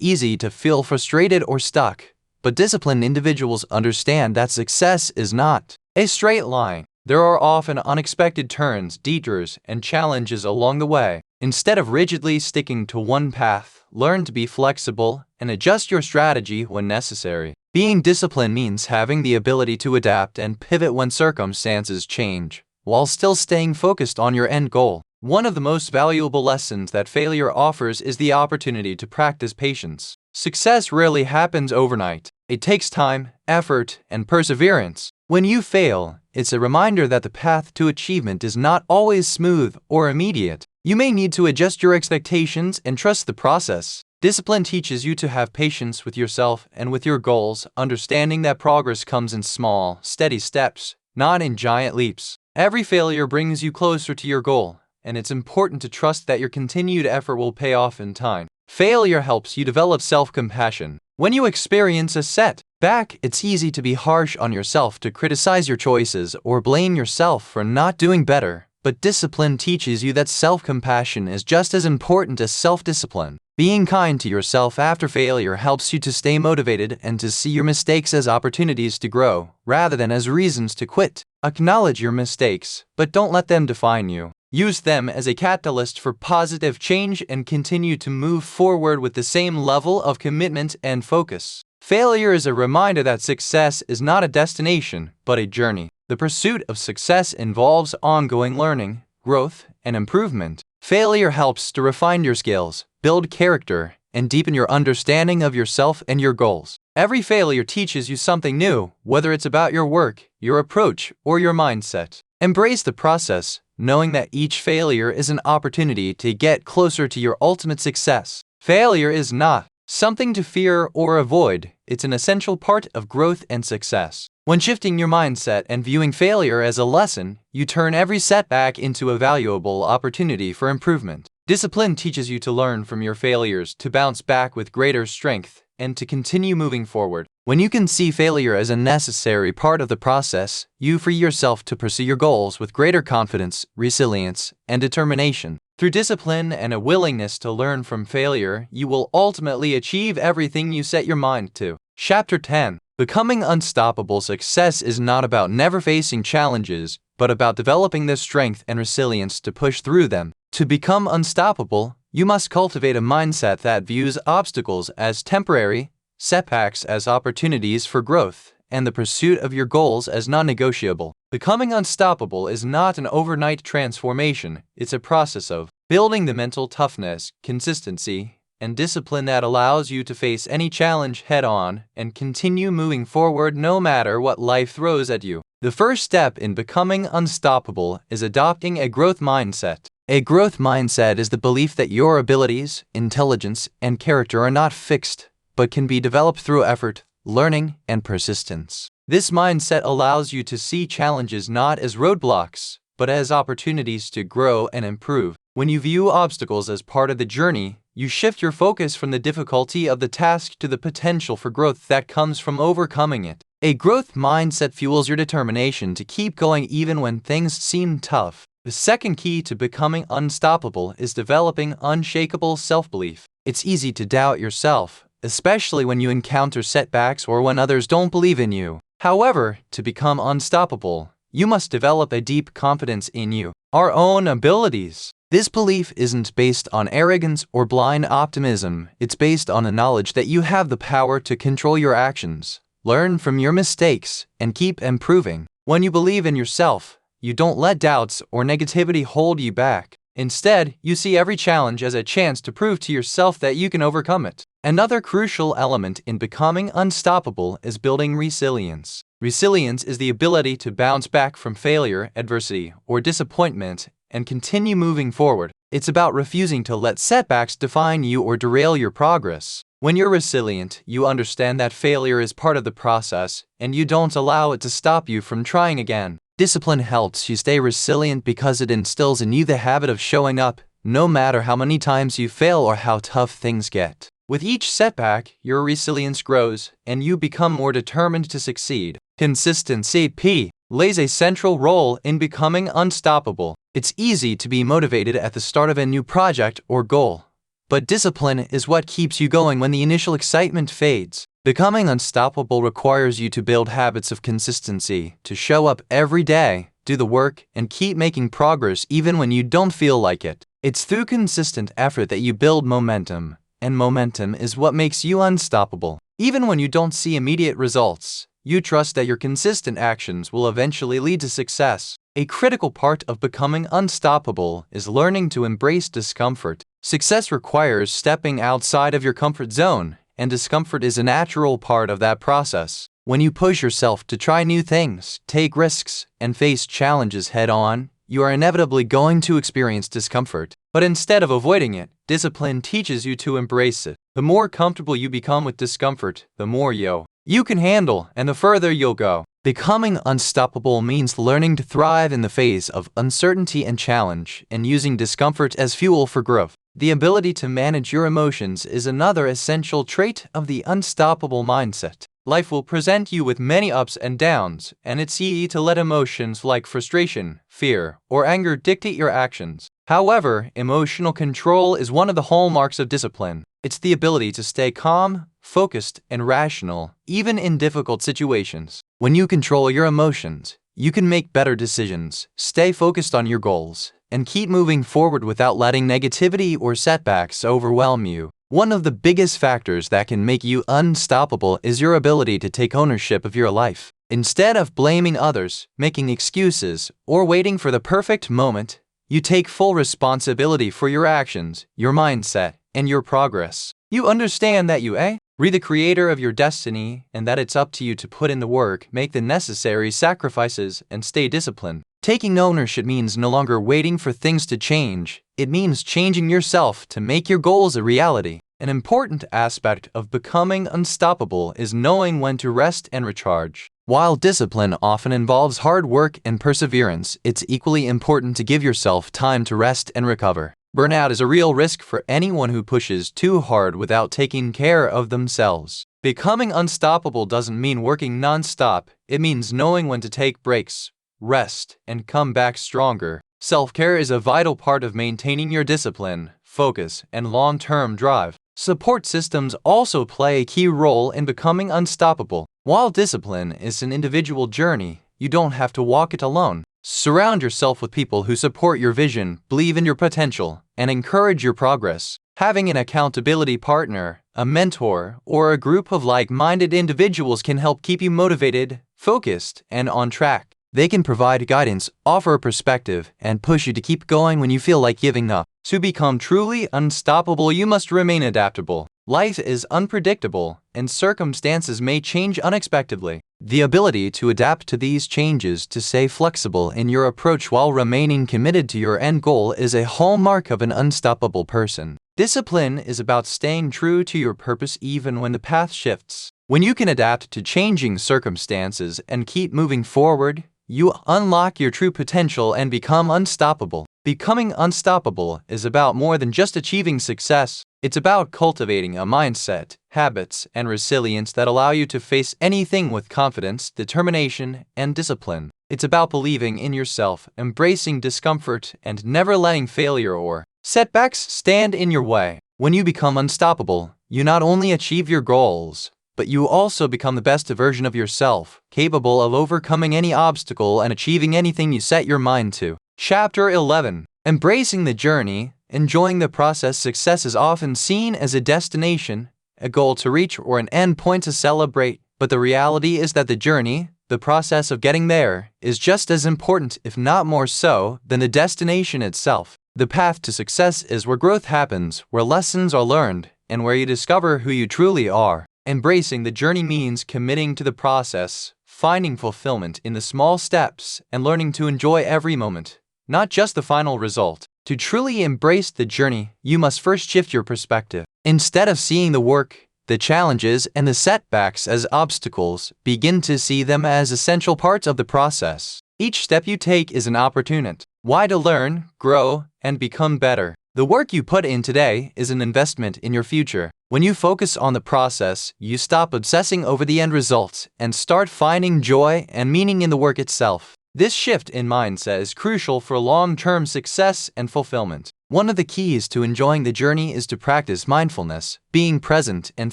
easy to feel frustrated or stuck. But disciplined individuals understand that success is not a straight line. There are often unexpected turns, detours, and challenges along the way. Instead of rigidly sticking to one path, learn to be flexible and adjust your strategy when necessary. Being disciplined means having the ability to adapt and pivot when circumstances change, while still staying focused on your end goal. One of the most valuable lessons that failure offers is the opportunity to practice patience. Success rarely happens overnight. It takes time, effort, and perseverance. When you fail, it's a reminder that the path to achievement is not always smooth or immediate. You may need to adjust your expectations and trust the process. Discipline teaches you to have patience with yourself and with your goals, understanding that progress comes in small, steady steps, not in giant leaps. Every failure brings you closer to your goal, and it's important to trust that your continued effort will pay off in time. Failure helps you develop self-compassion. When you experience a setback, it's easy to be harsh on yourself, to criticize your choices, or blame yourself for not doing better. But discipline teaches you that self-compassion is just as important as self-discipline. Being kind to yourself after failure helps you to stay motivated and to see your mistakes as opportunities to grow, rather than as reasons to quit. Acknowledge your mistakes, but don't let them define you. Use them as a catalyst for positive change and continue to move forward with the same level of commitment and focus. Failure is a reminder that success is not a destination, but a journey. The pursuit of success involves ongoing learning, growth, and improvement. Failure helps to refine your skills, build character, and deepen your understanding of yourself and your goals. Every failure teaches you something new, whether it's about your work, your approach, or your mindset. Embrace the process, knowing that each failure is an opportunity to get closer to your ultimate success. Failure is not something to fear or avoid. It's an essential part of growth and success. When shifting your mindset and viewing failure as a lesson, you turn every setback into a valuable opportunity for improvement. Discipline teaches you to learn from your failures, to bounce back with greater strength, and to continue moving forward. When you can see failure as a necessary part of the process, you free yourself to pursue your goals with greater confidence, resilience, and determination. Through discipline and a willingness to learn from failure, you will ultimately achieve everything you set your mind to. Chapter 10. Becoming unstoppable. Success is not about never facing challenges, but about developing the strength and resilience to push through them. To become unstoppable, you must cultivate a mindset that views obstacles as temporary, setbacks as opportunities for growth, and the pursuit of your goals as non-negotiable. Becoming unstoppable is not an overnight transformation. It's a process of building the mental toughness, consistency, and discipline that allows you to face any challenge head-on and continue moving forward no matter what life throws at you. The first step in becoming unstoppable is adopting a growth mindset. A growth mindset is the belief that your abilities, intelligence, and character are not fixed, but can be developed through effort, learning, and persistence. This mindset allows you to see challenges not as roadblocks, but as opportunities to grow and improve. When you view obstacles as part of the journey, you shift your focus from the difficulty of the task to the potential for growth that comes from overcoming it. A growth mindset fuels your determination to keep going even when things seem tough. The second key to becoming unstoppable is developing unshakable self-belief. It's easy to doubt yourself, especially when you encounter setbacks or when others don't believe in you. However, to become unstoppable, you must develop a deep confidence in you, our own abilities. This belief isn't based on arrogance or blind optimism. It's based on the knowledge that you have the power to control your actions, learn from your mistakes, and keep improving. When you believe in yourself, you don't let doubts or negativity hold you back. Instead, you see every challenge as a chance to prove to yourself that you can overcome it. Another crucial element in becoming unstoppable is building resilience. Resilience is the ability to bounce back from failure, adversity, or disappointment and continue moving forward. It's about refusing to let setbacks define you or derail your progress. When you're resilient, you understand that failure is part of the process, and you don't allow it to stop you from trying again. Discipline helps you stay resilient because it instills in you the habit of showing up, no matter how many times you fail or how tough things get. With each setback, your resilience grows, and you become more determined to succeed. Consistency plays a central role in becoming unstoppable. It's easy to be motivated at the start of a new project or goal, but discipline is what keeps you going when the initial excitement fades. Becoming unstoppable requires you to build habits of consistency, to show up every day, do the work, and keep making progress even when you don't feel like it. It's through consistent effort that you build momentum, and momentum is what makes you unstoppable. Even when you don't see immediate results, you trust that your consistent actions will eventually lead to success. A critical part of becoming unstoppable is learning to embrace discomfort. Success requires stepping outside of your comfort zone, and discomfort is a natural part of that process. When you push yourself to try new things, take risks, and face challenges head-on, you are inevitably going to experience discomfort. But instead of avoiding it, discipline teaches you to embrace it. The more comfortable you become with discomfort, the more you can handle, and the further you'll go. Becoming unstoppable means learning to thrive in the face of uncertainty and challenge, and using discomfort as fuel for growth. The ability to manage your emotions is another essential trait of the unstoppable mindset. Life will present you with many ups and downs, and it's easy to let emotions like frustration, fear, or anger dictate your actions. However, emotional control is one of the hallmarks of discipline. It's the ability to stay calm, focused, and rational, even in difficult situations. When you control your emotions, you can make better decisions, stay focused on your goals, and keep moving forward without letting negativity or setbacks overwhelm you. One of the biggest factors that can make you unstoppable is your ability to take ownership of your life. Instead of blaming others, making excuses, or waiting for the perfect moment, you take full responsibility for your actions, your mindset, and your progress. You understand that you are the creator of your destiny, and that it's up to you to put in the work, make the necessary sacrifices, and stay disciplined. Taking ownership means no longer waiting for things to change. It means changing yourself to make your goals a reality. An important aspect of becoming unstoppable is knowing when to rest and recharge. While discipline often involves hard work and perseverance, it's equally important to give yourself time to rest and recover. Burnout is a real risk for anyone who pushes too hard without taking care of themselves. Becoming unstoppable doesn't mean working non-stop. It means knowing when to take breaks, rest, and come back stronger. Self-care is a vital part of maintaining your discipline, focus, and long-term drive. Support systems also play a key role in becoming unstoppable. While discipline is an individual journey, you don't have to walk it alone. Surround yourself with people who support your vision, believe in your potential, and encourage your progress. Having an accountability partner, a mentor, or a group of like-minded individuals can help keep you motivated, focused, and on track. They can provide guidance, offer a perspective, and push you to keep going when you feel like giving up. To become truly unstoppable, you must remain adaptable. Life is unpredictable, and circumstances may change unexpectedly. The ability to adapt to these changes, to stay flexible in your approach while remaining committed to your end goal, is a hallmark of an unstoppable person. Discipline is about staying true to your purpose even when the path shifts. When you can adapt to changing circumstances and keep moving forward, you unlock your true potential and become unstoppable. Becoming unstoppable is about more than just achieving success. It's about cultivating a mindset, habits, and resilience that allow you to face anything with confidence, determination, and discipline. It's about believing in yourself, embracing discomfort, and never letting failure or setbacks stand in your way. When you become unstoppable, you not only achieve your goals, but you also become the best version of yourself, capable of overcoming any obstacle and achieving anything you set your mind to. Chapter 11. Embracing the journey. Enjoying the process. Success is often seen as a destination, a goal to reach, or an end point to celebrate, but the reality is that the journey, the process of getting there, is just as important, if not more so, than the destination itself. The path to success is where growth happens, where lessons are learned, and where you discover who you truly are. Embracing the journey means committing to the process, finding fulfillment in the small steps, and learning to enjoy every moment, not just the final result. To truly embrace the journey, you must first shift your perspective. Instead of seeing the work, the challenges, and the setbacks as obstacles, begin to see them as essential parts of the process. Each step you take is an opportunity. Why to learn, grow, and become better. The work you put in today is an investment in your future. When you focus on the process, you stop obsessing over the end results and start finding joy and meaning in the work itself. This shift in mindset is crucial for long-term success and fulfillment. One of the keys to enjoying the journey is to practice mindfulness, being present and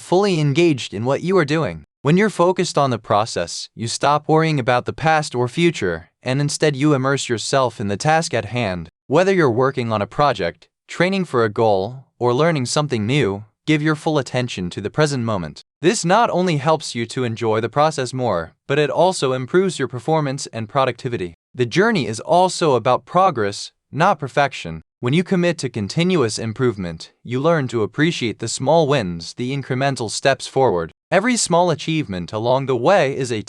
fully engaged in what you are doing. When you're focused on the process, you stop worrying about the past or future, and instead you immerse yourself in the task at hand. Whether you're working on a project, training for a goal, or learning something new, give your full attention to the present moment. This not only helps you to enjoy the process more, but it also improves your performance and productivity. The journey is also about progress, not perfection. When you commit to continuous improvement, you learn to appreciate the small wins, the incremental steps forward. Every small achievement along the way is a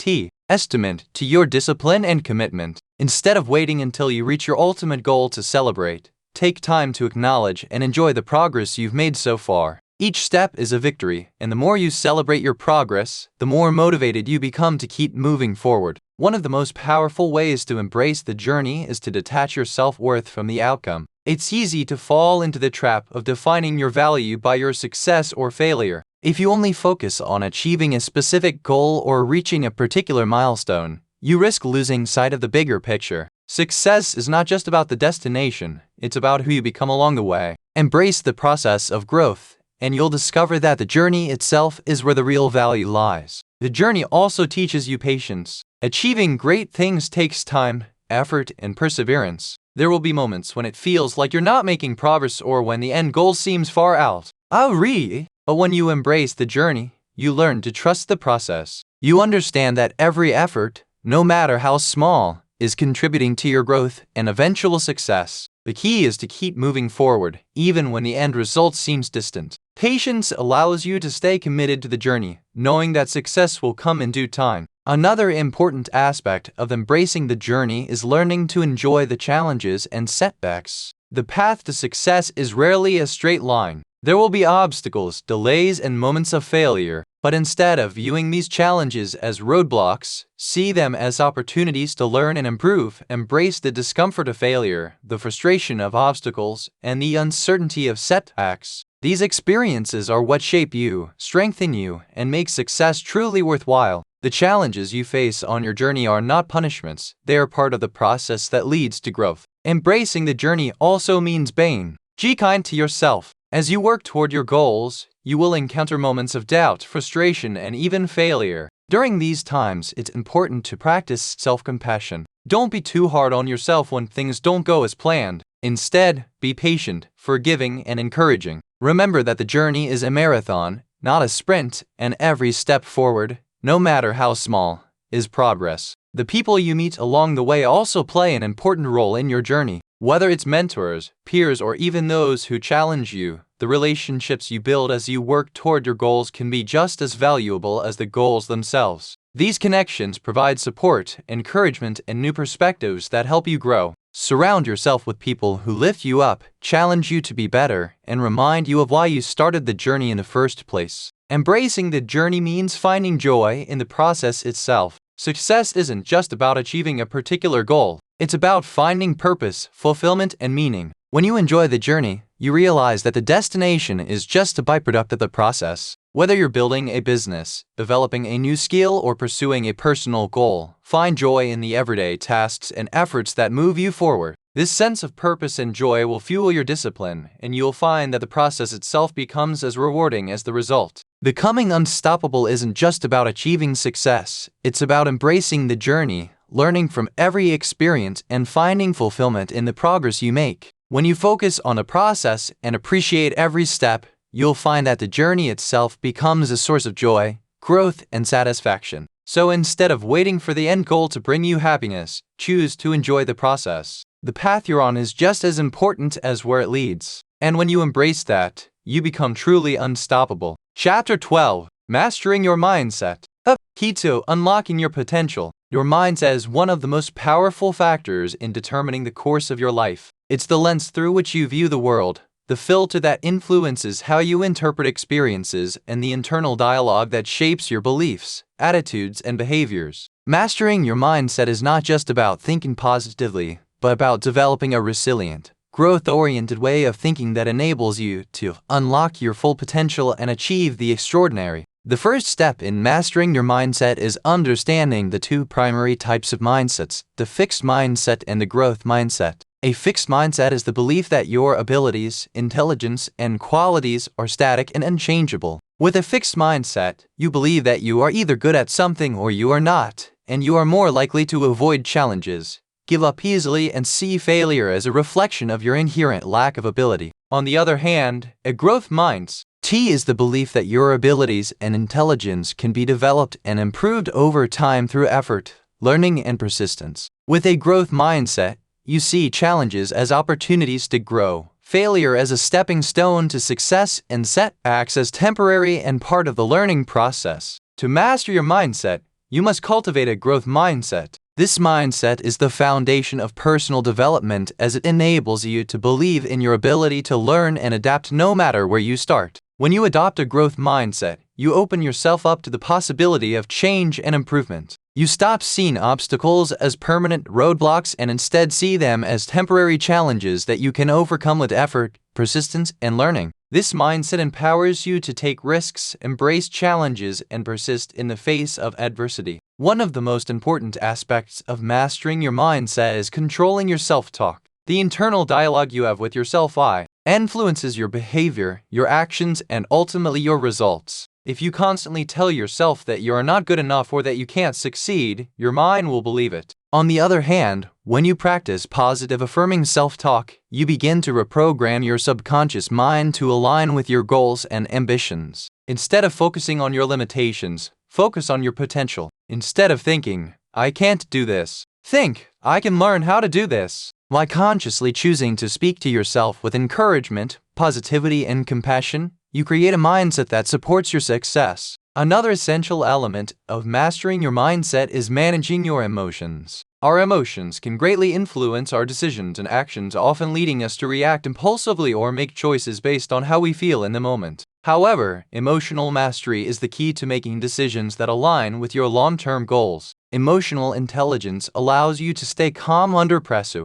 testament to your discipline and commitment. Instead of waiting until you reach your ultimate goal to celebrate, take time to acknowledge and enjoy the progress you've made so far. Each step is a victory, and the more you celebrate your progress, the more motivated you become to keep moving forward. One of the most powerful ways to embrace the journey is to detach your self-worth from the outcome. It's easy to fall into the trap of defining your value by your success or failure. If you only focus on achieving a specific goal or reaching a particular milestone, you risk losing sight of the bigger picture. Success is not just about the destination, it's about who you become along the way. Embrace the process of growth, and you'll discover that the journey itself is where the real value lies. The journey also teaches you patience. Achieving great things takes time, effort, and perseverance. There will be moments when it feels like you're not making progress or when the end goal seems far out. But when you embrace the journey, you learn to trust the process. You understand that every effort, no matter how small, is contributing to your growth and eventual success. The key is to keep moving forward, even when the end result seems distant. Patience allows you to stay committed to the journey, knowing that success will come in due time. Another important aspect of embracing the journey is learning to enjoy the challenges and setbacks. The path to success is rarely a straight line. There will be obstacles, delays, and moments of failure, but instead of viewing these challenges as roadblocks, see them as opportunities to learn and improve. Embrace the discomfort of failure, the frustration of obstacles, and the uncertainty of setbacks. These experiences are what shape you, strengthen you, and make success truly worthwhile. The challenges you face on your journey are not punishments, they are part of the process that leads to growth. Embracing the journey also means being kind to yourself. As you work toward your goals, you will encounter moments of doubt, frustration, and even failure. During these times, it's important to practice self-compassion. Don't be too hard on yourself when things don't go as planned. Instead, be patient, forgiving, and encouraging. Remember that the journey is a marathon, not a sprint, and every step forward, no matter how small, is progress. The people you meet along the way also play an important role in your journey. Whether it's mentors, peers, or even those who challenge you, the relationships you build as you work toward your goals can be just as valuable as the goals themselves. These connections provide support, encouragement, and new perspectives that help you grow. Surround yourself with people who lift you up, challenge you to be better, and remind you of why you started the journey in the first place. Embracing the journey means finding joy in the process itself. Success isn't just about achieving a particular goal. It's about finding purpose, fulfillment, and meaning. When you enjoy the journey, you realize that the destination is just a byproduct of the process. Whether you're building a business, developing a new skill, or pursuing a personal goal, find joy in the everyday tasks and efforts that move you forward. This sense of purpose and joy will fuel your discipline, and you'll find that the process itself becomes as rewarding as the result. Becoming unstoppable isn't just about achieving success, it's about embracing the journey, learning from every experience, and finding fulfillment in the progress you make. When you focus on the process and appreciate every step, you'll find that the journey itself becomes a source of joy, growth, and satisfaction. So instead of waiting for the end goal to bring you happiness, choose to enjoy the process. The path you're on is just as important as where it leads. And when you embrace that, you become truly unstoppable. Chapter 12. Mastering Your Mindset. A key to unlocking your potential. Your mindset is one of the most powerful factors in determining the course of your life. It's the lens through which you view the world, the filter that influences how you interpret experiences, and the internal dialogue that shapes your beliefs, attitudes, and behaviors. Mastering your mindset is not just about thinking positively, but about developing a resilient, growth-oriented way of thinking that enables you to unlock your full potential and achieve the extraordinary. The first step in mastering your mindset is understanding the two primary types of mindsets, the fixed mindset and the growth mindset. A fixed mindset is the belief that your abilities, intelligence, and qualities are static and unchangeable. With a fixed mindset, you believe that you are either good at something or you are not, and you are more likely to avoid challenges, give up easily, and see failure as a reflection of your inherent lack of ability. On the other hand, a growth mindset is the belief that your abilities and intelligence can be developed and improved over time through effort, learning, and persistence. With a growth mindset, you see challenges as opportunities to grow, failure as a stepping stone to success, and setbacks as temporary and part of the learning process. To master your mindset, you must cultivate a growth mindset. This mindset is the foundation of personal development as it enables you to believe in your ability to learn and adapt no matter where you start. When you adopt a growth mindset, you open yourself up to the possibility of change and improvement. You stop seeing obstacles as permanent roadblocks and instead see them as temporary challenges that you can overcome with effort, persistence, and learning. This mindset empowers you to take risks, embrace challenges, and persist in the face of adversity. One of the most important aspects of mastering your mindset is controlling your self-talk. The internal dialogue you have with yourself influences your behavior, your actions, and ultimately your results. If you constantly tell yourself that you are not good enough or that you can't succeed, your mind will believe it. On the other hand, when you practice positive, affirming self-talk, you begin to reprogram your subconscious mind to align with your goals and ambitions. Instead of focusing on your limitations, focus on your potential. Instead of thinking, "I can't do this," think, "I can learn how to do this." By consciously choosing to speak to yourself with encouragement, positivity, and compassion, you create a mindset that supports your success. Another essential element of mastering your mindset is managing your emotions. Our emotions can greatly influence our decisions and actions, often leading us to react impulsively or make choices based on how we feel in the moment. However, emotional mastery is the key to making decisions that align with your long-term goals. Emotional intelligence allows you to stay calm under pressure,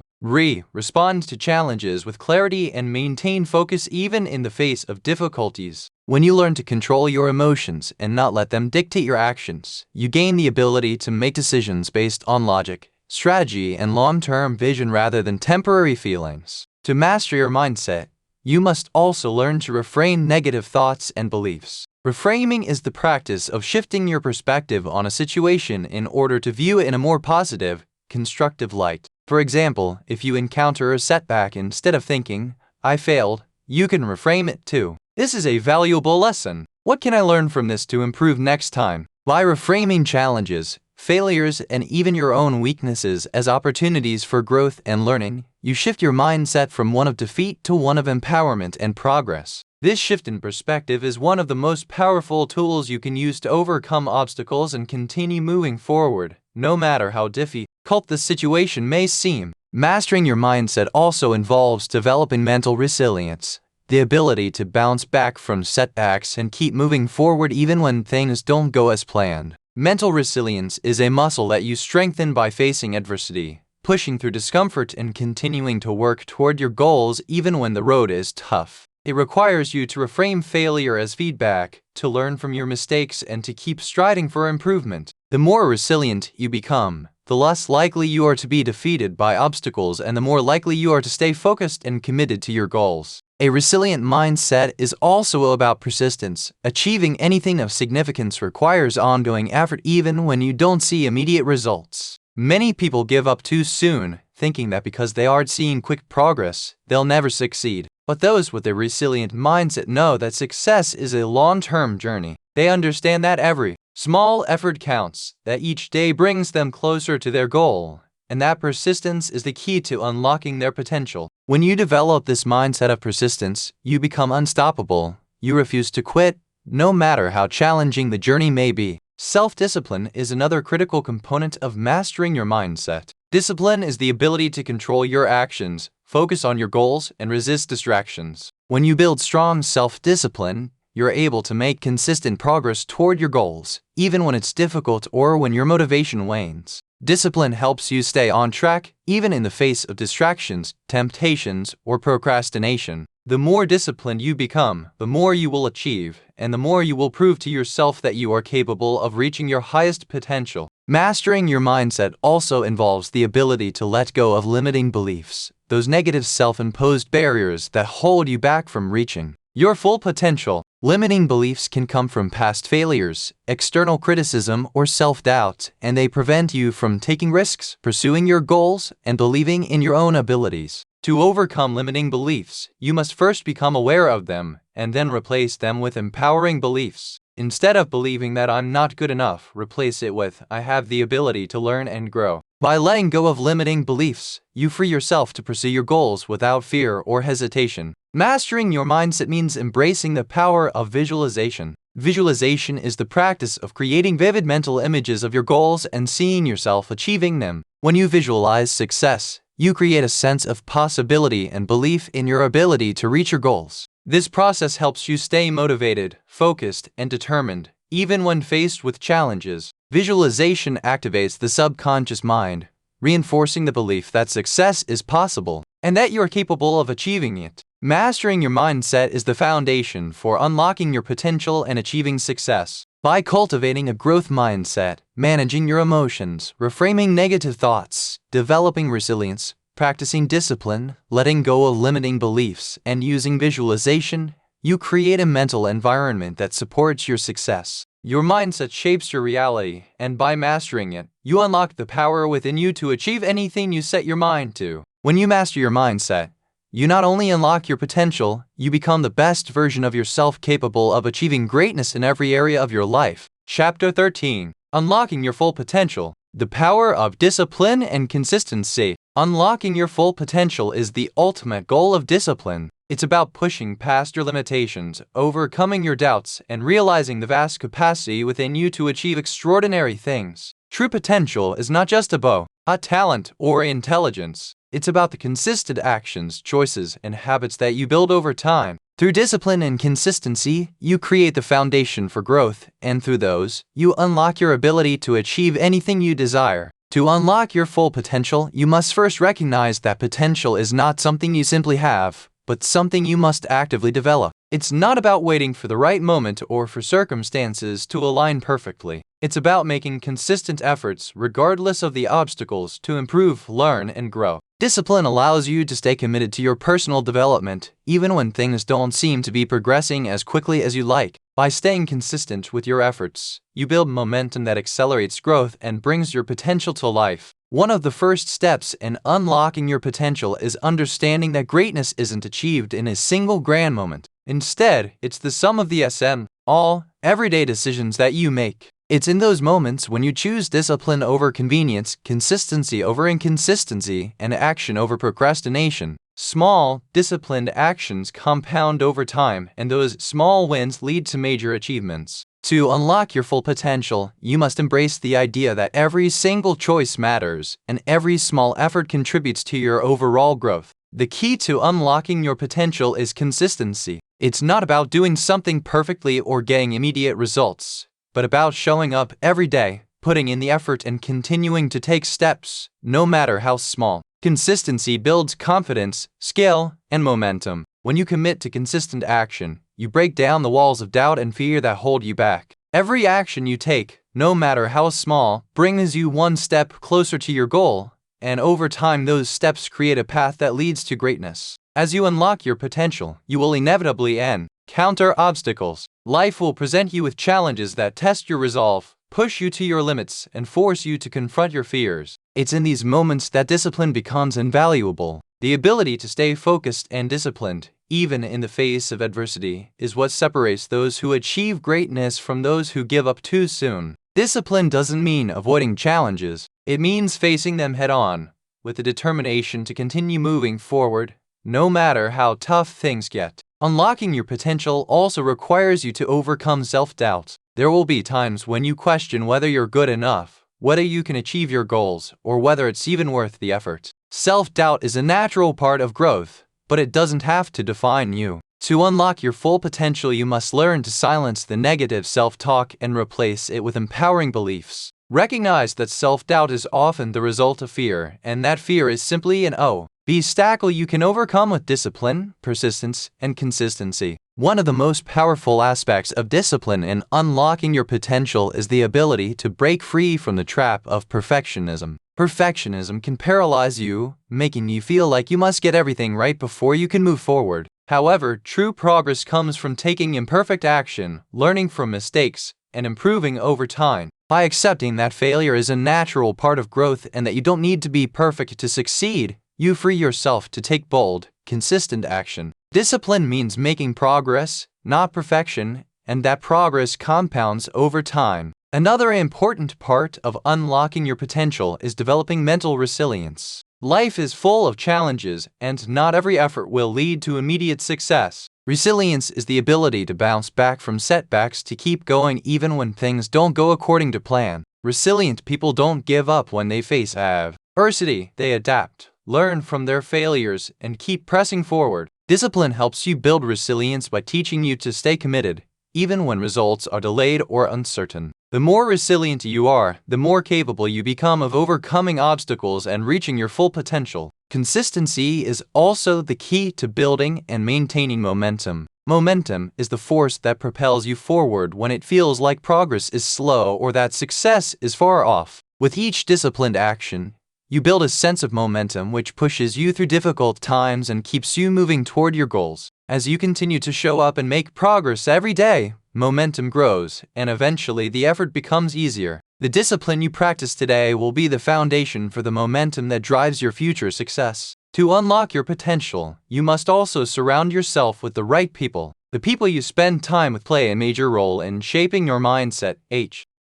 respond to challenges with clarity, and maintain focus even in the face of difficulties. When you learn to control your emotions and not let them dictate your actions, you gain the ability to make decisions based on logic, strategy, and long-term vision rather than temporary feelings. To master your mindset, you must also learn to reframe negative thoughts and beliefs. Reframing is the practice of shifting your perspective on a situation in order to view it in a more positive, constructive light. For example, if you encounter a setback, instead of thinking, "I failed," you can reframe it to, "This is a valuable lesson. What can I learn from this to improve next time?" By reframing challenges, failures, and even your own weaknesses as opportunities for growth and learning, you shift your mindset from one of defeat to one of empowerment and progress. This shift in perspective is one of the most powerful tools you can use to overcome obstacles and continue moving forward, no matter how difficult the situation may seem. Mastering your mindset also involves developing mental resilience, the ability to bounce back from setbacks and keep moving forward even when things don't go as planned. Mental resilience is a muscle that you strengthen by facing adversity, pushing through discomfort, and continuing to work toward your goals even when the road is tough. It requires you to reframe failure as feedback, to learn from your mistakes, and to keep striving for improvement. The more resilient you become, the less likely you are to be defeated by obstacles and the more likely you are to stay focused and committed to your goals. A resilient mindset is also about persistence. Achieving anything of significance requires ongoing effort even when you don't see immediate results. Many people give up too soon, thinking that because they aren't seeing quick progress, they'll never succeed. But those with a resilient mindset know that success is a long-term journey. They understand that every small effort counts, that each day brings them closer to their goal, and that persistence is the key to unlocking their potential. When you develop this mindset of persistence, you become unstoppable. You refuse to quit, no matter how challenging the journey may be. Self-discipline is another critical component of mastering your mindset. Discipline is the ability to control your actions, focus on your goals, and resist distractions. When you build strong self-discipline, you're able to make consistent progress toward your goals, even when it's difficult or when your motivation wanes. Discipline helps you stay on track, even in the face of distractions, temptations, or procrastination. The more disciplined you become, the more you will achieve, and the more you will prove to yourself that you are capable of reaching your highest potential. Mastering your mindset also involves the ability to let go of limiting beliefs, those negative self-imposed barriers that hold you back from reaching your full potential. Limiting beliefs can come from past failures, external criticism, or self-doubt, and they prevent you from taking risks, pursuing your goals, and believing in your own abilities. To overcome limiting beliefs, you must first become aware of them, and then replace them with empowering beliefs. Instead of believing that I'm not good enough, replace it with I have the ability to learn and grow. By letting go of limiting beliefs, you free yourself to pursue your goals without fear or hesitation. Mastering your mindset means embracing the power of visualization. Visualization is the practice of creating vivid mental images of your goals and seeing yourself achieving them. When you visualize success, you create a sense of possibility and belief in your ability to reach your goals. This process helps you stay motivated, focused, and determined, even when faced with challenges. Visualization activates the subconscious mind, reinforcing the belief that success is possible and that you are capable of achieving it. Mastering your mindset is the foundation for unlocking your potential and achieving success. By cultivating a growth mindset, managing your emotions, reframing negative thoughts, developing resilience, practicing discipline, letting go of limiting beliefs, and using visualization, you create a mental environment that supports your success. Your mindset shapes your reality, and by mastering it, you unlock the power within you to achieve anything you set your mind to. When you master your mindset, you not only unlock your potential, you become the best version of yourself capable of achieving greatness in every area of your life. Chapter 13. Unlocking your full potential. The power of discipline and consistency. Unlocking your full potential is the ultimate goal of discipline. It's about pushing past your limitations, overcoming your doubts, and realizing the vast capacity within you to achieve extraordinary things. True potential is not just a talent, or intelligence. It's about the consistent actions, choices, and habits that you build over time. Through discipline and consistency, you create the foundation for growth, and through those, you unlock your ability to achieve anything you desire. To unlock your full potential, you must first recognize that potential is not something you simply have, but something you must actively develop. It's not about waiting for the right moment or for circumstances to align perfectly. It's about making consistent efforts, regardless of the obstacles, to improve, learn, and grow. Discipline allows you to stay committed to your personal development, even when things don't seem to be progressing as quickly as you like. By staying consistent with your efforts, you build momentum that accelerates growth and brings your potential to life. One of the first steps in unlocking your potential is understanding that greatness isn't achieved in a single grand moment. Instead, it's the sum of the all everyday decisions that you make. It's in those moments when you choose discipline over convenience, consistency over inconsistency, and action over procrastination. Small, disciplined actions compound over time, and those small wins lead to major achievements. To unlock your full potential, you must embrace the idea that every single choice matters, and every small effort contributes to your overall growth. The key to unlocking your potential is consistency. It's not about doing something perfectly or getting immediate results, but about showing up every day, putting in the effort, and continuing to take steps, no matter how small. Consistency builds confidence, skill, and momentum. When you commit to consistent action, you break down the walls of doubt and fear that hold you back. Every action you take, no matter how small, brings you one step closer to your goal, and over time those steps create a path that leads to greatness. As you unlock your potential, you will inevitably encounter obstacles. Life will present you with challenges that test your resolve, push you to your limits, and force you to confront your fears. It's in these moments that discipline becomes invaluable. The ability to stay focused and disciplined, even in the face of adversity, is what separates those who achieve greatness from those who give up too soon. Discipline doesn't mean avoiding challenges. It means facing them head-on, with the determination to continue moving forward, no matter how tough things get. Unlocking your potential also requires you to overcome self-doubt. There will be times when you question whether you're good enough, whether you can achieve your goals, or whether it's even worth the effort. Self-doubt is a natural part of growth, but it doesn't have to define you. To unlock your full potential, you must learn to silence the negative self-talk and replace it with empowering beliefs. Recognize that self-doubt is often the result of fear, and that fear is simply an obstacle you can overcome with discipline, persistence, and consistency. One of the most powerful aspects of discipline in unlocking your potential is the ability to break free from the trap of perfectionism. Perfectionism can paralyze you, making you feel like you must get everything right before you can move forward. However, true progress comes from taking imperfect action, learning from mistakes, and improving over time. By accepting that failure is a natural part of growth and that you don't need to be perfect to succeed, you free yourself to take bold, consistent action. Discipline means making progress, not perfection, and that progress compounds over time. Another important part of unlocking your potential is developing mental resilience. Life is full of challenges, and not every effort will lead to immediate success. Resilience is the ability to bounce back from setbacks to keep going even when things don't go according to plan. Resilient people don't give up when they face adversity. They adapt, learn from their failures, and keep pressing forward. Discipline helps you build resilience by teaching you to stay committed, even when results are delayed or uncertain. The more resilient you are, the more capable you become of overcoming obstacles and reaching your full potential. Consistency is also the key to building and maintaining momentum. Momentum is the force that propels you forward when it feels like progress is slow or that success is far off. With each disciplined action, you build a sense of momentum which pushes you through difficult times and keeps you moving toward your goals. As you continue to show up and make progress every day, momentum grows, and eventually the effort becomes easier. The discipline you practice today will be the foundation for the momentum that drives your future success. To unlock your potential, you must also surround yourself with the right people. The people you spend time with play a major role in shaping your mindset,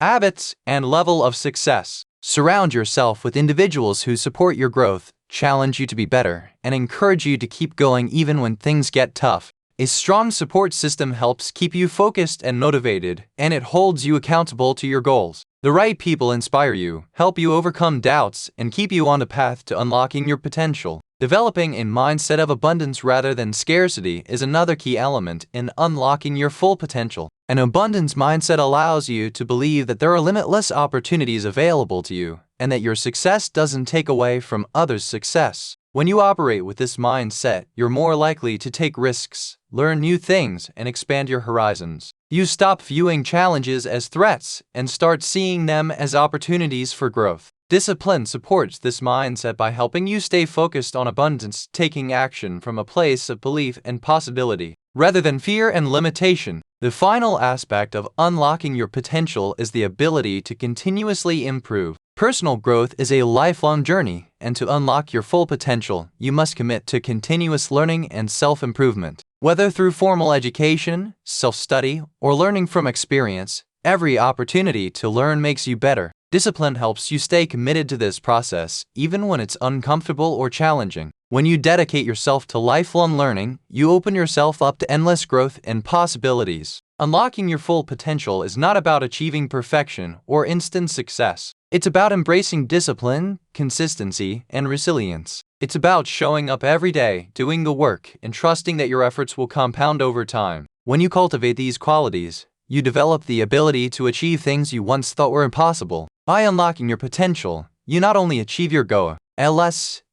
habits, and level of success. Surround yourself with individuals who support your growth, challenge you to be better, and encourage you to keep going even when things get tough. A strong support system helps keep you focused and motivated, and it holds you accountable to your goals. The right people inspire you, help you overcome doubts, and keep you on the path to unlocking your potential. Developing a mindset of abundance rather than scarcity is another key element in unlocking your full potential. An abundance mindset allows you to believe that there are limitless opportunities available to you, and that your success doesn't take away from others' success. When you operate with this mindset, you're more likely to take risks, learn new things, and expand your horizons. You stop viewing challenges as threats and start seeing them as opportunities for growth. Discipline supports this mindset by helping you stay focused on abundance, taking action from a place of belief and possibility, rather than fear and limitation. The final aspect of unlocking your potential is the ability to continuously improve. Personal growth is a lifelong journey, and to unlock your full potential, you must commit to continuous learning and self-improvement. Whether through formal education, self-study, or learning from experience, every opportunity to learn makes you better. Discipline helps you stay committed to this process, even when it's uncomfortable or challenging. When you dedicate yourself to lifelong learning, you open yourself up to endless growth and possibilities. Unlocking your full potential is not about achieving perfection or instant success. It's about embracing discipline, consistency, and resilience. It's about showing up every day, doing the work, and trusting that your efforts will compound over time. When you cultivate these qualities, you develop the ability to achieve things you once thought were impossible. By unlocking your potential, you not only achieve your goal,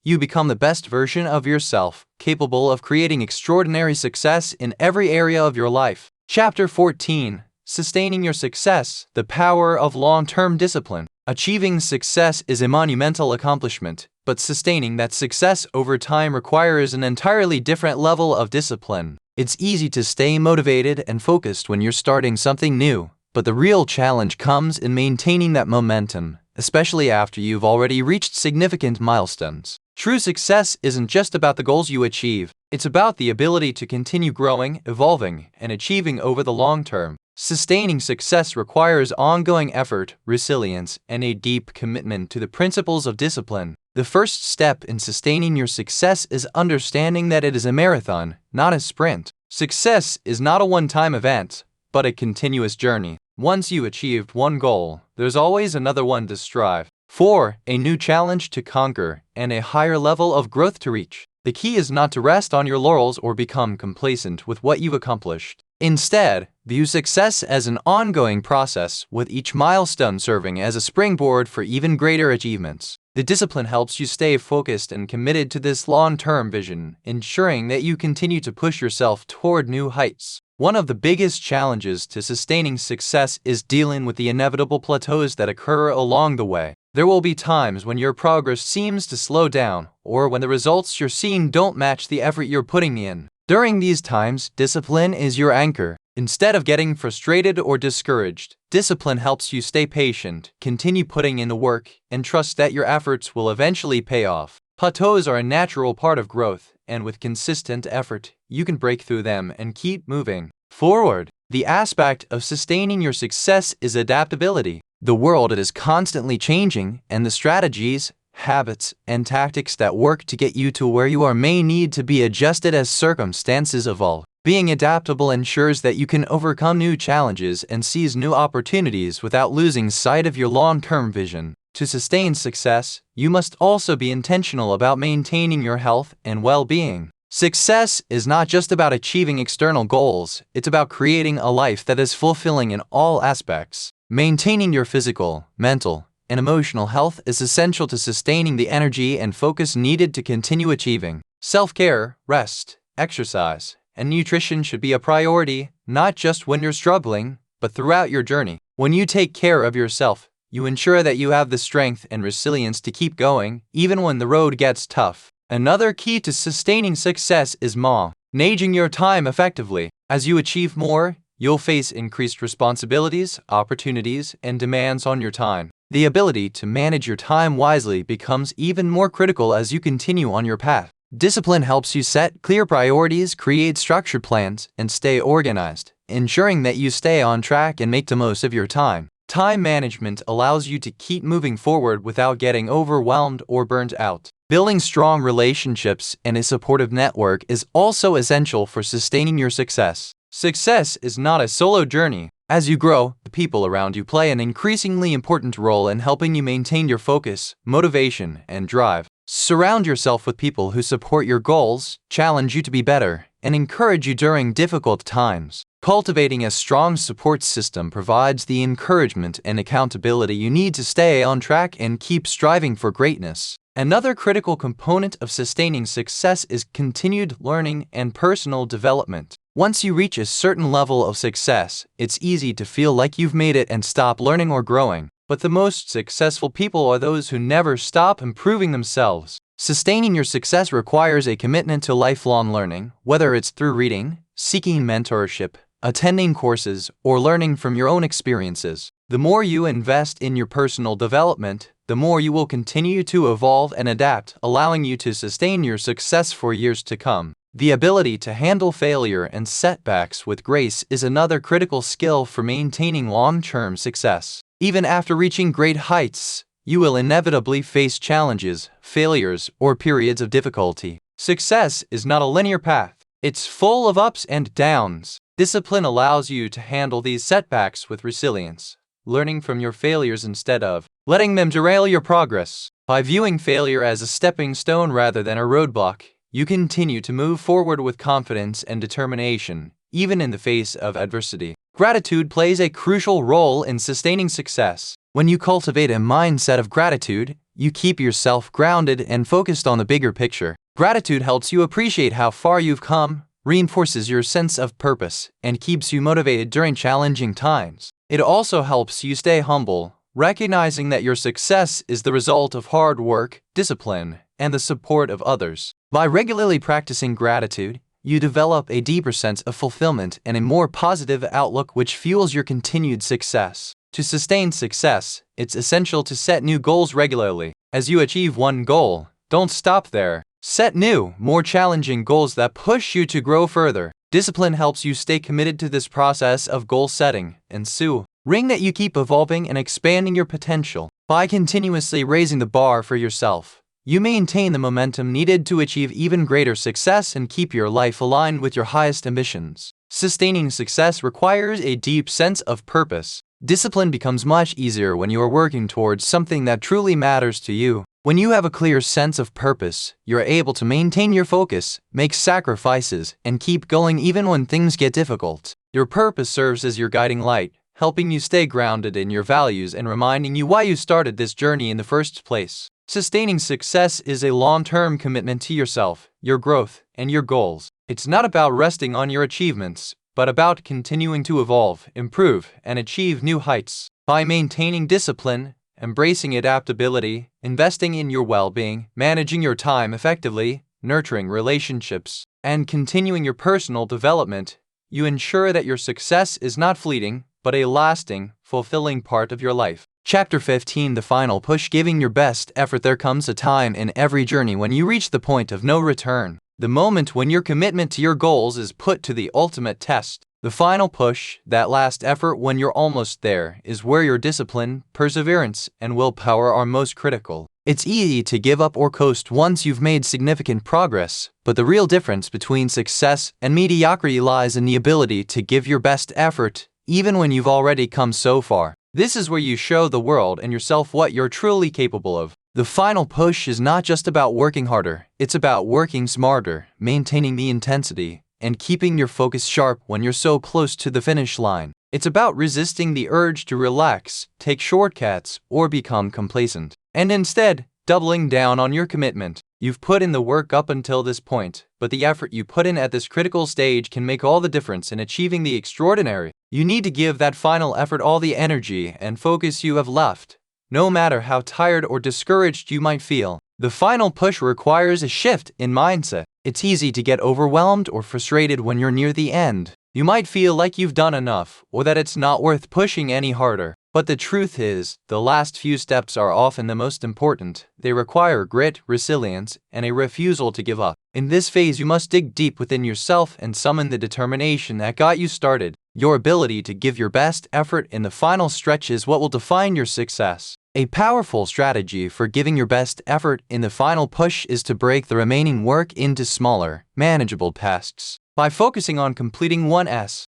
you become the best version of yourself, capable of creating extraordinary success in every area of your life. Chapter 14. Sustaining your success, the power of long-term discipline. Achieving success is a monumental accomplishment, but sustaining that success over time requires an entirely different level of discipline. It's easy to stay motivated and focused when you're starting something new, but the real challenge comes in maintaining that momentum, especially after you've already reached significant milestones. True success isn't just about the goals you achieve, it's about the ability to continue growing, evolving, and achieving over the long term. Sustaining success requires ongoing effort, resilience, and a deep commitment to the principles of discipline. The first step in sustaining your success is understanding that it is a marathon, not a sprint. Success is not a one-time event, but a continuous journey. Once you achieved one goal, there's always another one to strive for, a new challenge to conquer, and a higher level of growth to reach. The key is not to rest on your laurels or become complacent with what you've accomplished. Instead, view success as an ongoing process, with each milestone serving as a springboard for even greater achievements. The discipline helps you stay focused and committed to this long-term vision, ensuring that you continue to push yourself toward new heights. One of the biggest challenges to sustaining success is dealing with the inevitable plateaus that occur along the way. There will be times when your progress seems to slow down, or when the results you're seeing don't match the effort you're putting in. During these times, discipline is your anchor. Instead of getting frustrated or discouraged, discipline helps you stay patient, continue putting in the work, and trust that your efforts will eventually pay off. Plateaus are a natural part of growth, and with consistent effort, you can break through them and keep moving forward. The aspect of sustaining your success is adaptability. The world is constantly changing, and the strategies, habits, and tactics that work to get you to where you are may need to be adjusted as circumstances evolve. Being adaptable ensures that you can overcome new challenges and seize new opportunities without losing sight of your long-term vision. To sustain success, you must also be intentional about maintaining your health and well-being. Success is not just about achieving external goals, it's about creating a life that is fulfilling in all aspects. Maintaining your physical, mental, and emotional health is essential to sustaining the energy and focus needed to continue achieving. Self-care, rest, exercise, and nutrition should be a priority, not just when you're struggling, but throughout your journey. When you take care of yourself, you ensure that you have the strength and resilience to keep going, even when the road gets tough. Another key to sustaining success is managing your time effectively. As you achieve more, you'll face increased responsibilities, opportunities, and demands on your time. The ability to manage your time wisely becomes even more critical as you continue on your path. Discipline helps you set clear priorities, create structured plans, and stay organized, ensuring that you stay on track and make the most of your time. Time management allows you to keep moving forward without getting overwhelmed or burnt out. Building strong relationships and a supportive network is also essential for sustaining your success. Success is not a solo journey. As you grow, the people around you play an increasingly important role in helping you maintain your focus, motivation, and drive. Surround yourself with people who support your goals, challenge you to be better, and encourage you during difficult times. Cultivating a strong support system provides the encouragement and accountability you need to stay on track and keep striving for greatness. Another critical component of sustaining success is continued learning and personal development. Once you reach a certain level of success, it's easy to feel like you've made it and stop learning or growing. But the most successful people are those who never stop improving themselves. Sustaining your success requires a commitment to lifelong learning, whether it's through reading, seeking mentorship, attending courses, or learning from your own experiences. The more you invest in your personal development, the more you will continue to evolve and adapt, allowing you to sustain your success for years to come. The ability to handle failure and setbacks with grace is another critical skill for maintaining long-term success. Even after reaching great heights, you will inevitably face challenges, failures, or periods of difficulty. Success is not a linear path. It's full of ups and downs. Discipline allows you to handle these setbacks with resilience, learning from your failures instead of letting them derail your progress. By viewing failure as a stepping stone rather than a roadblock, you continue to move forward with confidence and determination, even in the face of adversity. Gratitude plays a crucial role in sustaining success. When you cultivate a mindset of gratitude, you keep yourself grounded and focused on the bigger picture. Gratitude helps you appreciate how far you've come, reinforces your sense of purpose, and keeps you motivated during challenging times. It also helps you stay humble, recognizing that your success is the result of hard work, discipline, and the support of others. By regularly practicing gratitude, you develop a deeper sense of fulfillment and a more positive outlook, which fuels your continued success. To sustain success, it's essential to set new goals regularly. As you achieve one goal, don't stop there. Set new, more challenging goals that push you to grow further. Discipline helps you stay committed to this process of goal setting, ensuring that you keep evolving and expanding your potential. By continuously raising the bar for yourself, you maintain the momentum needed to achieve even greater success and keep your life aligned with your highest ambitions. Sustaining success requires a deep sense of purpose. Discipline becomes much easier when you are working towards something that truly matters to you. When you have a clear sense of purpose, you're able to maintain your focus, make sacrifices, and keep going even when things get difficult. Your purpose serves as your guiding light, helping you stay grounded in your values and reminding you why you started this journey in the first place. Sustaining success is a long-term commitment to yourself, your growth, and your goals. It's not about resting on your achievements, but about continuing to evolve, improve, and achieve new heights. By maintaining discipline, embracing adaptability, investing in your well-being, managing your time effectively, nurturing relationships, and continuing your personal development, you ensure that your success is not fleeting, but a lasting, fulfilling part of your life. Chapter 15: The Final Push. Giving your best effort. There comes a time in every journey when you reach the point of no return. The moment when your commitment to your goals is put to the ultimate test. The final push, that last effort when you're almost there, is where your discipline, perseverance, and willpower are most critical. It's easy to give up or coast once you've made significant progress, but the real difference between success and mediocrity lies in the ability to give your best effort, even when you've already come so far. This is where you show the world and yourself what you're truly capable of. The final push is not just about working harder, it's about working smarter, maintaining the intensity, and keeping your focus sharp when you're so close to the finish line. It's about resisting the urge to relax, take shortcuts, or become complacent, and instead, doubling down on your commitment. You've put in the work up until this point, but the effort you put in at this critical stage can make all the difference in achieving the extraordinary. You need to give that final effort all the energy and focus you have left, no matter how tired or discouraged you might feel. The final push requires a shift in mindset. It's easy to get overwhelmed or frustrated when you're near the end. You might feel like you've done enough, or that it's not worth pushing any harder. But the truth is, the last few steps are often the most important. They require grit, resilience, and a refusal to give up. In this phase, you must dig deep within yourself and summon the determination that got you started. Your ability to give your best effort in the final stretch is what will define your success. A powerful strategy for giving your best effort in the final push is to break the remaining work into smaller, manageable tasks. By focusing on completing one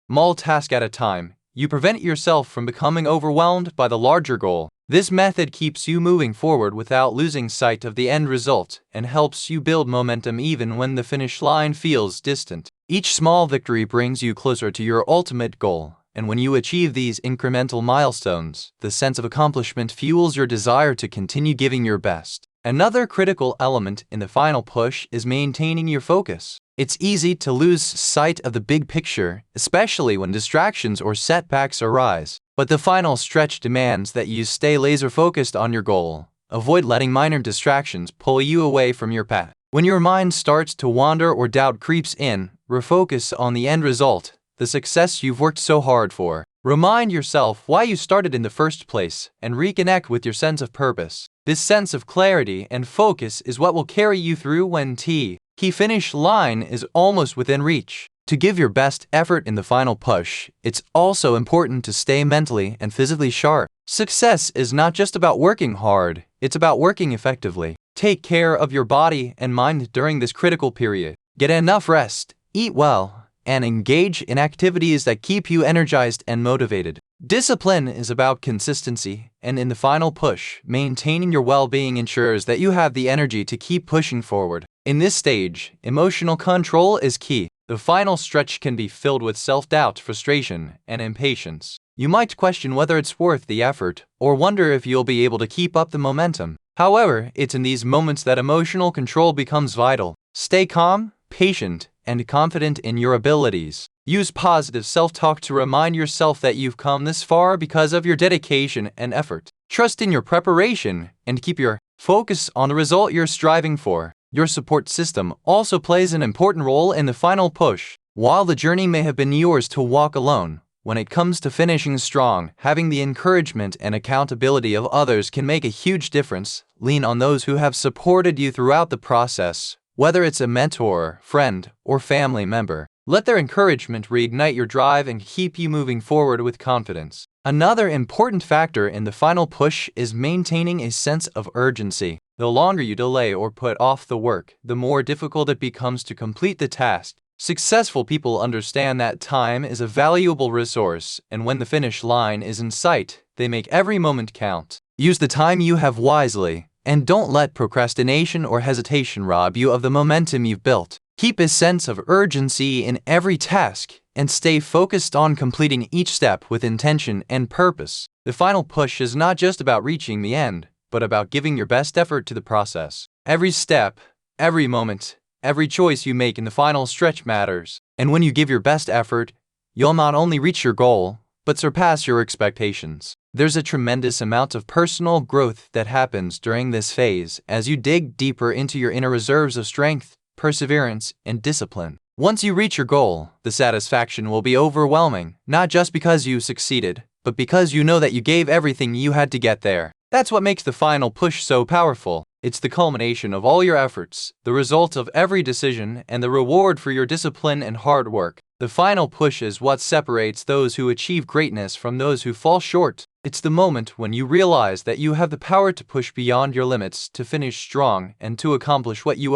small task at a time, you prevent yourself from becoming overwhelmed by the larger goal. This method keeps you moving forward without losing sight of the end result and helps you build momentum even when the finish line feels distant. Each small victory brings you closer to your ultimate goal, and when you achieve these incremental milestones, the sense of accomplishment fuels your desire to continue giving your best. Another critical element in the final push is maintaining your focus. It's easy to lose sight of the big picture, especially when distractions or setbacks arise. But the final stretch demands that you stay laser-focused on your goal. Avoid letting minor distractions pull you away from your path. When your mind starts to wander or doubt creeps in, refocus on the end result, the success you've worked so hard for. Remind yourself why you started in the first place and reconnect with your sense of purpose. This sense of clarity and focus is what will carry you through when the key finish line is almost within reach. To give your best effort in the final push, it's also important to stay mentally and physically sharp. Success is not just about working hard, it's about working effectively. Take care of your body and mind during this critical period. Get enough rest, eat well, and engage in activities that keep you energized and motivated. Discipline is about consistency, and in the final push, maintaining your well-being ensures that you have the energy to keep pushing forward. In this stage, emotional control is key. The final stretch can be filled with self-doubt, frustration, and impatience. You might question whether it's worth the effort, or wonder if you'll be able to keep up the momentum. However, it's in these moments that emotional control becomes vital. Stay calm, patient, and confident in your abilities. Use positive self-talk to remind yourself that you've come this far because of your dedication and effort. Trust in your preparation and keep your focus on the result you're striving for. Your support system also plays an important role in the final push. While the journey may have been yours to walk alone, when it comes to finishing strong, having the encouragement and accountability of others can make a huge difference. Lean on those who have supported you throughout the process, whether it's a mentor, friend, or family member. Let their encouragement reignite your drive and keep you moving forward with confidence. Another important factor in the final push is maintaining a sense of urgency. The longer you delay or put off the work, the more difficult it becomes to complete the task. Successful people understand that time is a valuable resource, and when the finish line is in sight, they make every moment count. Use the time you have wisely. And don't let procrastination or hesitation rob you of the momentum you've built. Keep a sense of urgency in every task and stay focused on completing each step with intention and purpose. The final push is not just about reaching the end, but about giving your best effort to the process. Every step, every moment, every choice you make in the final stretch matters. And when you give your best effort, you'll not only reach your goal, but surpass your expectations. There's a tremendous amount of personal growth that happens during this phase as you dig deeper into your inner reserves of strength, perseverance, and discipline. Once you reach your goal, the satisfaction will be overwhelming, not just because you succeeded, but because you know that you gave everything you had to get there. That's what makes the final push so powerful. It's the culmination of all your efforts, the result of every decision, and the reward for your discipline and hard work. The final push is what separates those who achieve greatness from those who fall short. It's the moment when you realize that you have the power to push beyond your limits, to finish strong, and to accomplish what you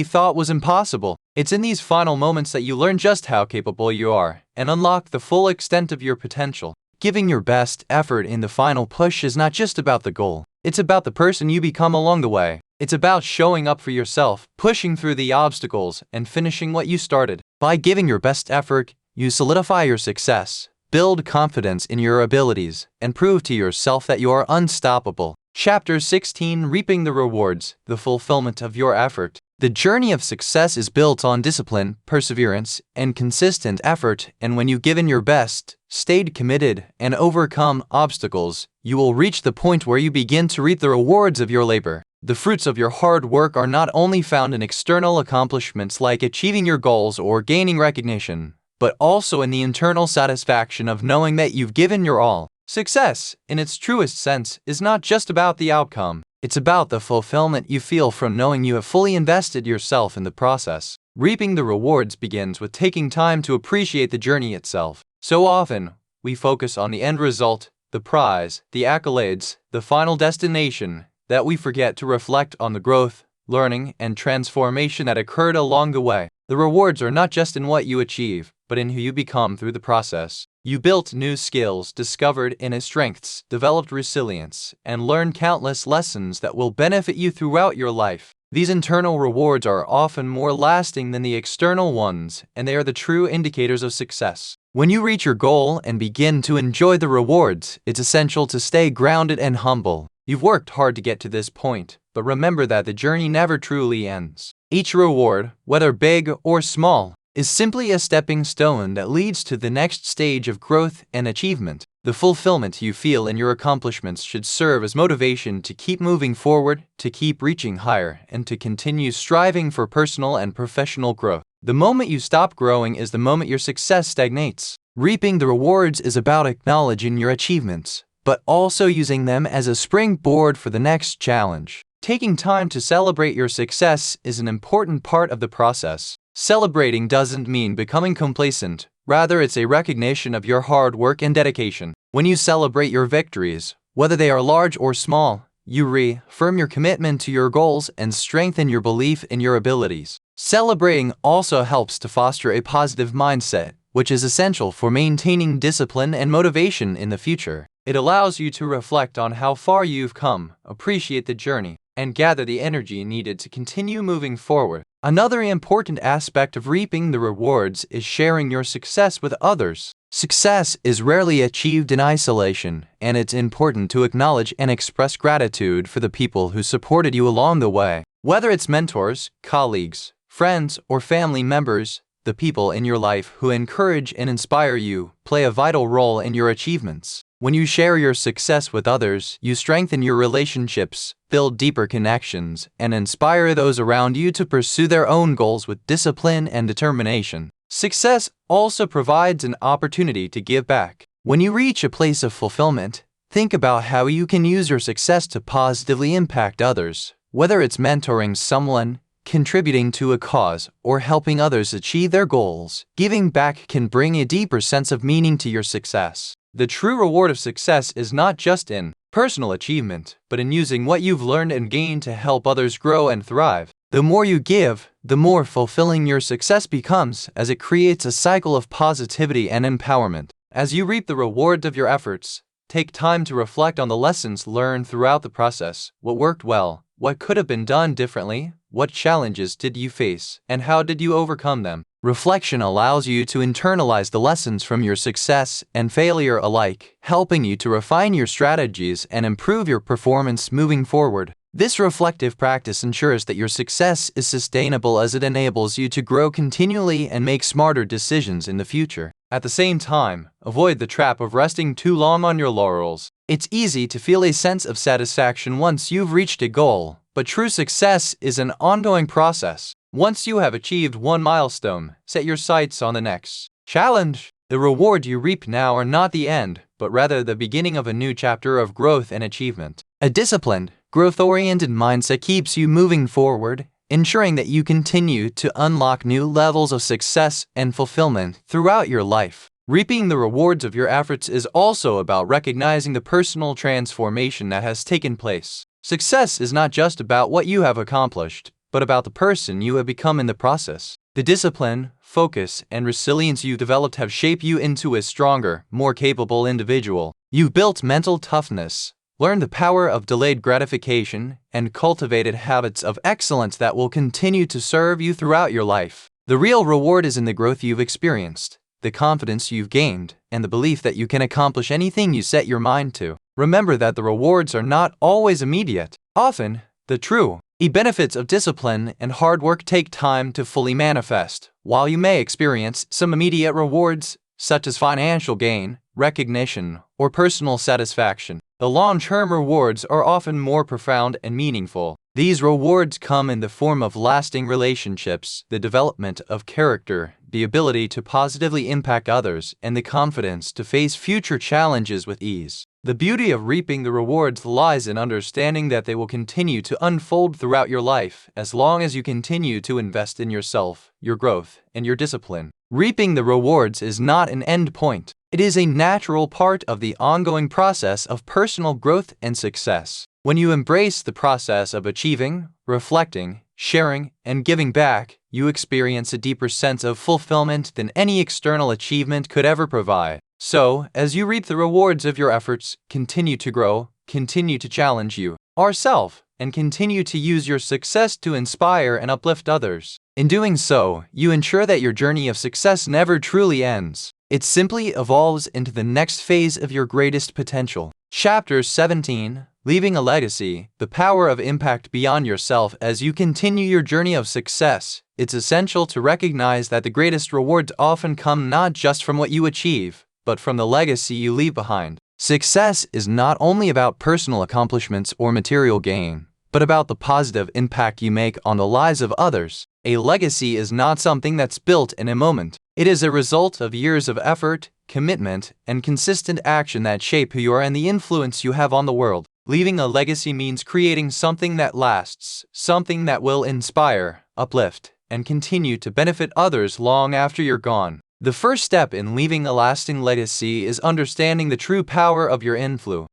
thought was impossible. It's in these final moments that you learn just how capable you are and unlock the full extent of your potential. Giving your best effort in the final push is not just about the goal. It's about the person you become along the way. It's about showing up for yourself, pushing through the obstacles, and finishing what you started. By giving your best effort, you solidify your success, build confidence in your abilities, and prove to yourself that you are unstoppable. Chapter 16: Reaping the Rewards, the Fulfillment of Your Effort. The journey of success is built on discipline, perseverance, and consistent effort, and when you've given your best, stayed committed, and overcome obstacles, you will reach the point where you begin to reap the rewards of your labor. The fruits of your hard work are not only found in external accomplishments like achieving your goals or gaining recognition, but also in the internal satisfaction of knowing that you've given your all. Success, in its truest sense, is not just about the outcome. It's about the fulfillment you feel from knowing you have fully invested yourself in the process. Reaping the rewards begins with taking time to appreciate the journey itself. So often, we focus on the end result, the prize, the accolades, the final destination, that we forget to reflect on the growth, learning, and transformation that occurred along the way. The rewards are not just in what you achieve, but in who you become through the process. You built new skills, discovered inner strengths, developed resilience, and learned countless lessons that will benefit you throughout your life. These internal rewards are often more lasting than the external ones, and they are the true indicators of success. When you reach your goal and begin to enjoy the rewards, it's essential to stay grounded and humble. You've worked hard to get to this point, but remember that the journey never truly ends. Each reward, whether big or small, is simply a stepping stone that leads to the next stage of growth and achievement. The fulfillment you feel in your accomplishments should serve as motivation to keep moving forward, to keep reaching higher, and to continue striving for personal and professional growth. The moment you stop growing is the moment your success stagnates. Reaping the rewards is about acknowledging your achievements, but also using them as a springboard for the next challenge. Taking time to celebrate your success is an important part of the process. Celebrating doesn't mean becoming complacent. Rather, it's a recognition of your hard work and dedication. When you celebrate your victories, whether they are large or small, you reaffirm your commitment to your goals and strengthen your belief in your abilities. Celebrating also helps to foster a positive mindset, which is essential for maintaining discipline and motivation in the future. It allows you to reflect on how far you've come, appreciate the journey, and gather the energy needed to continue moving forward. Another important aspect of reaping the rewards is sharing your success with others. Success is rarely achieved in isolation, and it's important to acknowledge and express gratitude for the people who supported you along the way. Whether it's mentors, colleagues, friends, or family members, the people in your life who encourage and inspire you play a vital role in your achievements. When you share your success with others, you strengthen your relationships, build deeper connections, and inspire those around you to pursue their own goals with discipline and determination. Success also provides an opportunity to give back. When you reach a place of fulfillment, think about how you can use your success to positively impact others. Whether it's mentoring someone, contributing to a cause, or helping others achieve their goals, giving back can bring a deeper sense of meaning to your success. The true reward of success is not just in personal achievement, but in using what you've learned and gained to help others grow and thrive. The more you give, the more fulfilling your success becomes, as it creates a cycle of positivity and empowerment. As you reap the reward of your efforts, Take time to reflect on the lessons learned throughout the process. What worked well? What could have been done differently? What challenges did you face, and how did you overcome them? Reflection allows you to internalize the lessons from your success and failure alike, helping you to refine your strategies and improve your performance moving forward. This reflective practice ensures that your success is sustainable as it enables you to grow continually and make smarter decisions in the future. At the same time, avoid the trap of resting too long on your laurels. It's easy to feel a sense of satisfaction once you've reached a goal, but true success is an ongoing process. Once you have achieved one milestone, set your sights on the next challenge. The rewards you reap now are not the end, but rather the beginning of a new chapter of growth and achievement. A disciplined, growth-oriented mindset keeps you moving forward, ensuring that you continue to unlock new levels of success and fulfillment throughout your life. Reaping the rewards of your efforts is also about recognizing the personal transformation that has taken place. Success is not just about what you have accomplished, but about the person you have become in the process. The discipline, focus, and resilience you developed have shaped you into a stronger, more capable individual. You've built mental toughness, learned the power of delayed gratification, and cultivated habits of excellence that will continue to serve you throughout your life. The real reward is in the growth you've experienced, the confidence you've gained, and the belief that you can accomplish anything you set your mind to. Remember that the rewards are not always immediate. Often, the true benefits of discipline and hard work take time to fully manifest. While you may experience some immediate rewards, such as financial gain, recognition, or personal satisfaction, the long-term rewards are often more profound and meaningful. These rewards come in the form of lasting relationships, the development of character, the ability to positively impact others, and the confidence to face future challenges with ease. The beauty of reaping the rewards lies in understanding that they will continue to unfold throughout your life as long as you continue to invest in yourself, your growth, and your discipline. Reaping the rewards is not an end point. It is a natural part of the ongoing process of personal growth and success. When you embrace the process of achieving, reflecting, sharing, and giving back, you experience a deeper sense of fulfillment than any external achievement could ever provide. So, as you reap the rewards of your efforts, continue to grow, continue to challenge yourself, and continue to use your success to inspire and uplift others. In doing so, you ensure that your journey of success never truly ends. It simply evolves into the next phase of your greatest potential. Chapter 17. Leaving a legacy, the power of impact beyond yourself. As you continue your journey of success, it's essential to recognize that the greatest rewards often come not just from what you achieve, but from the legacy you leave behind. Success is not only about personal accomplishments or material gain, but about the positive impact you make on the lives of others. A legacy is not something that's built in a moment. It is a result of years of effort, commitment, and consistent action that shape who you are and the influence you have on the world. Leaving a legacy means creating something that lasts, something that will inspire, uplift, and continue to benefit others long after you're gone. The first step in leaving a lasting legacy is understanding the true power of your influence.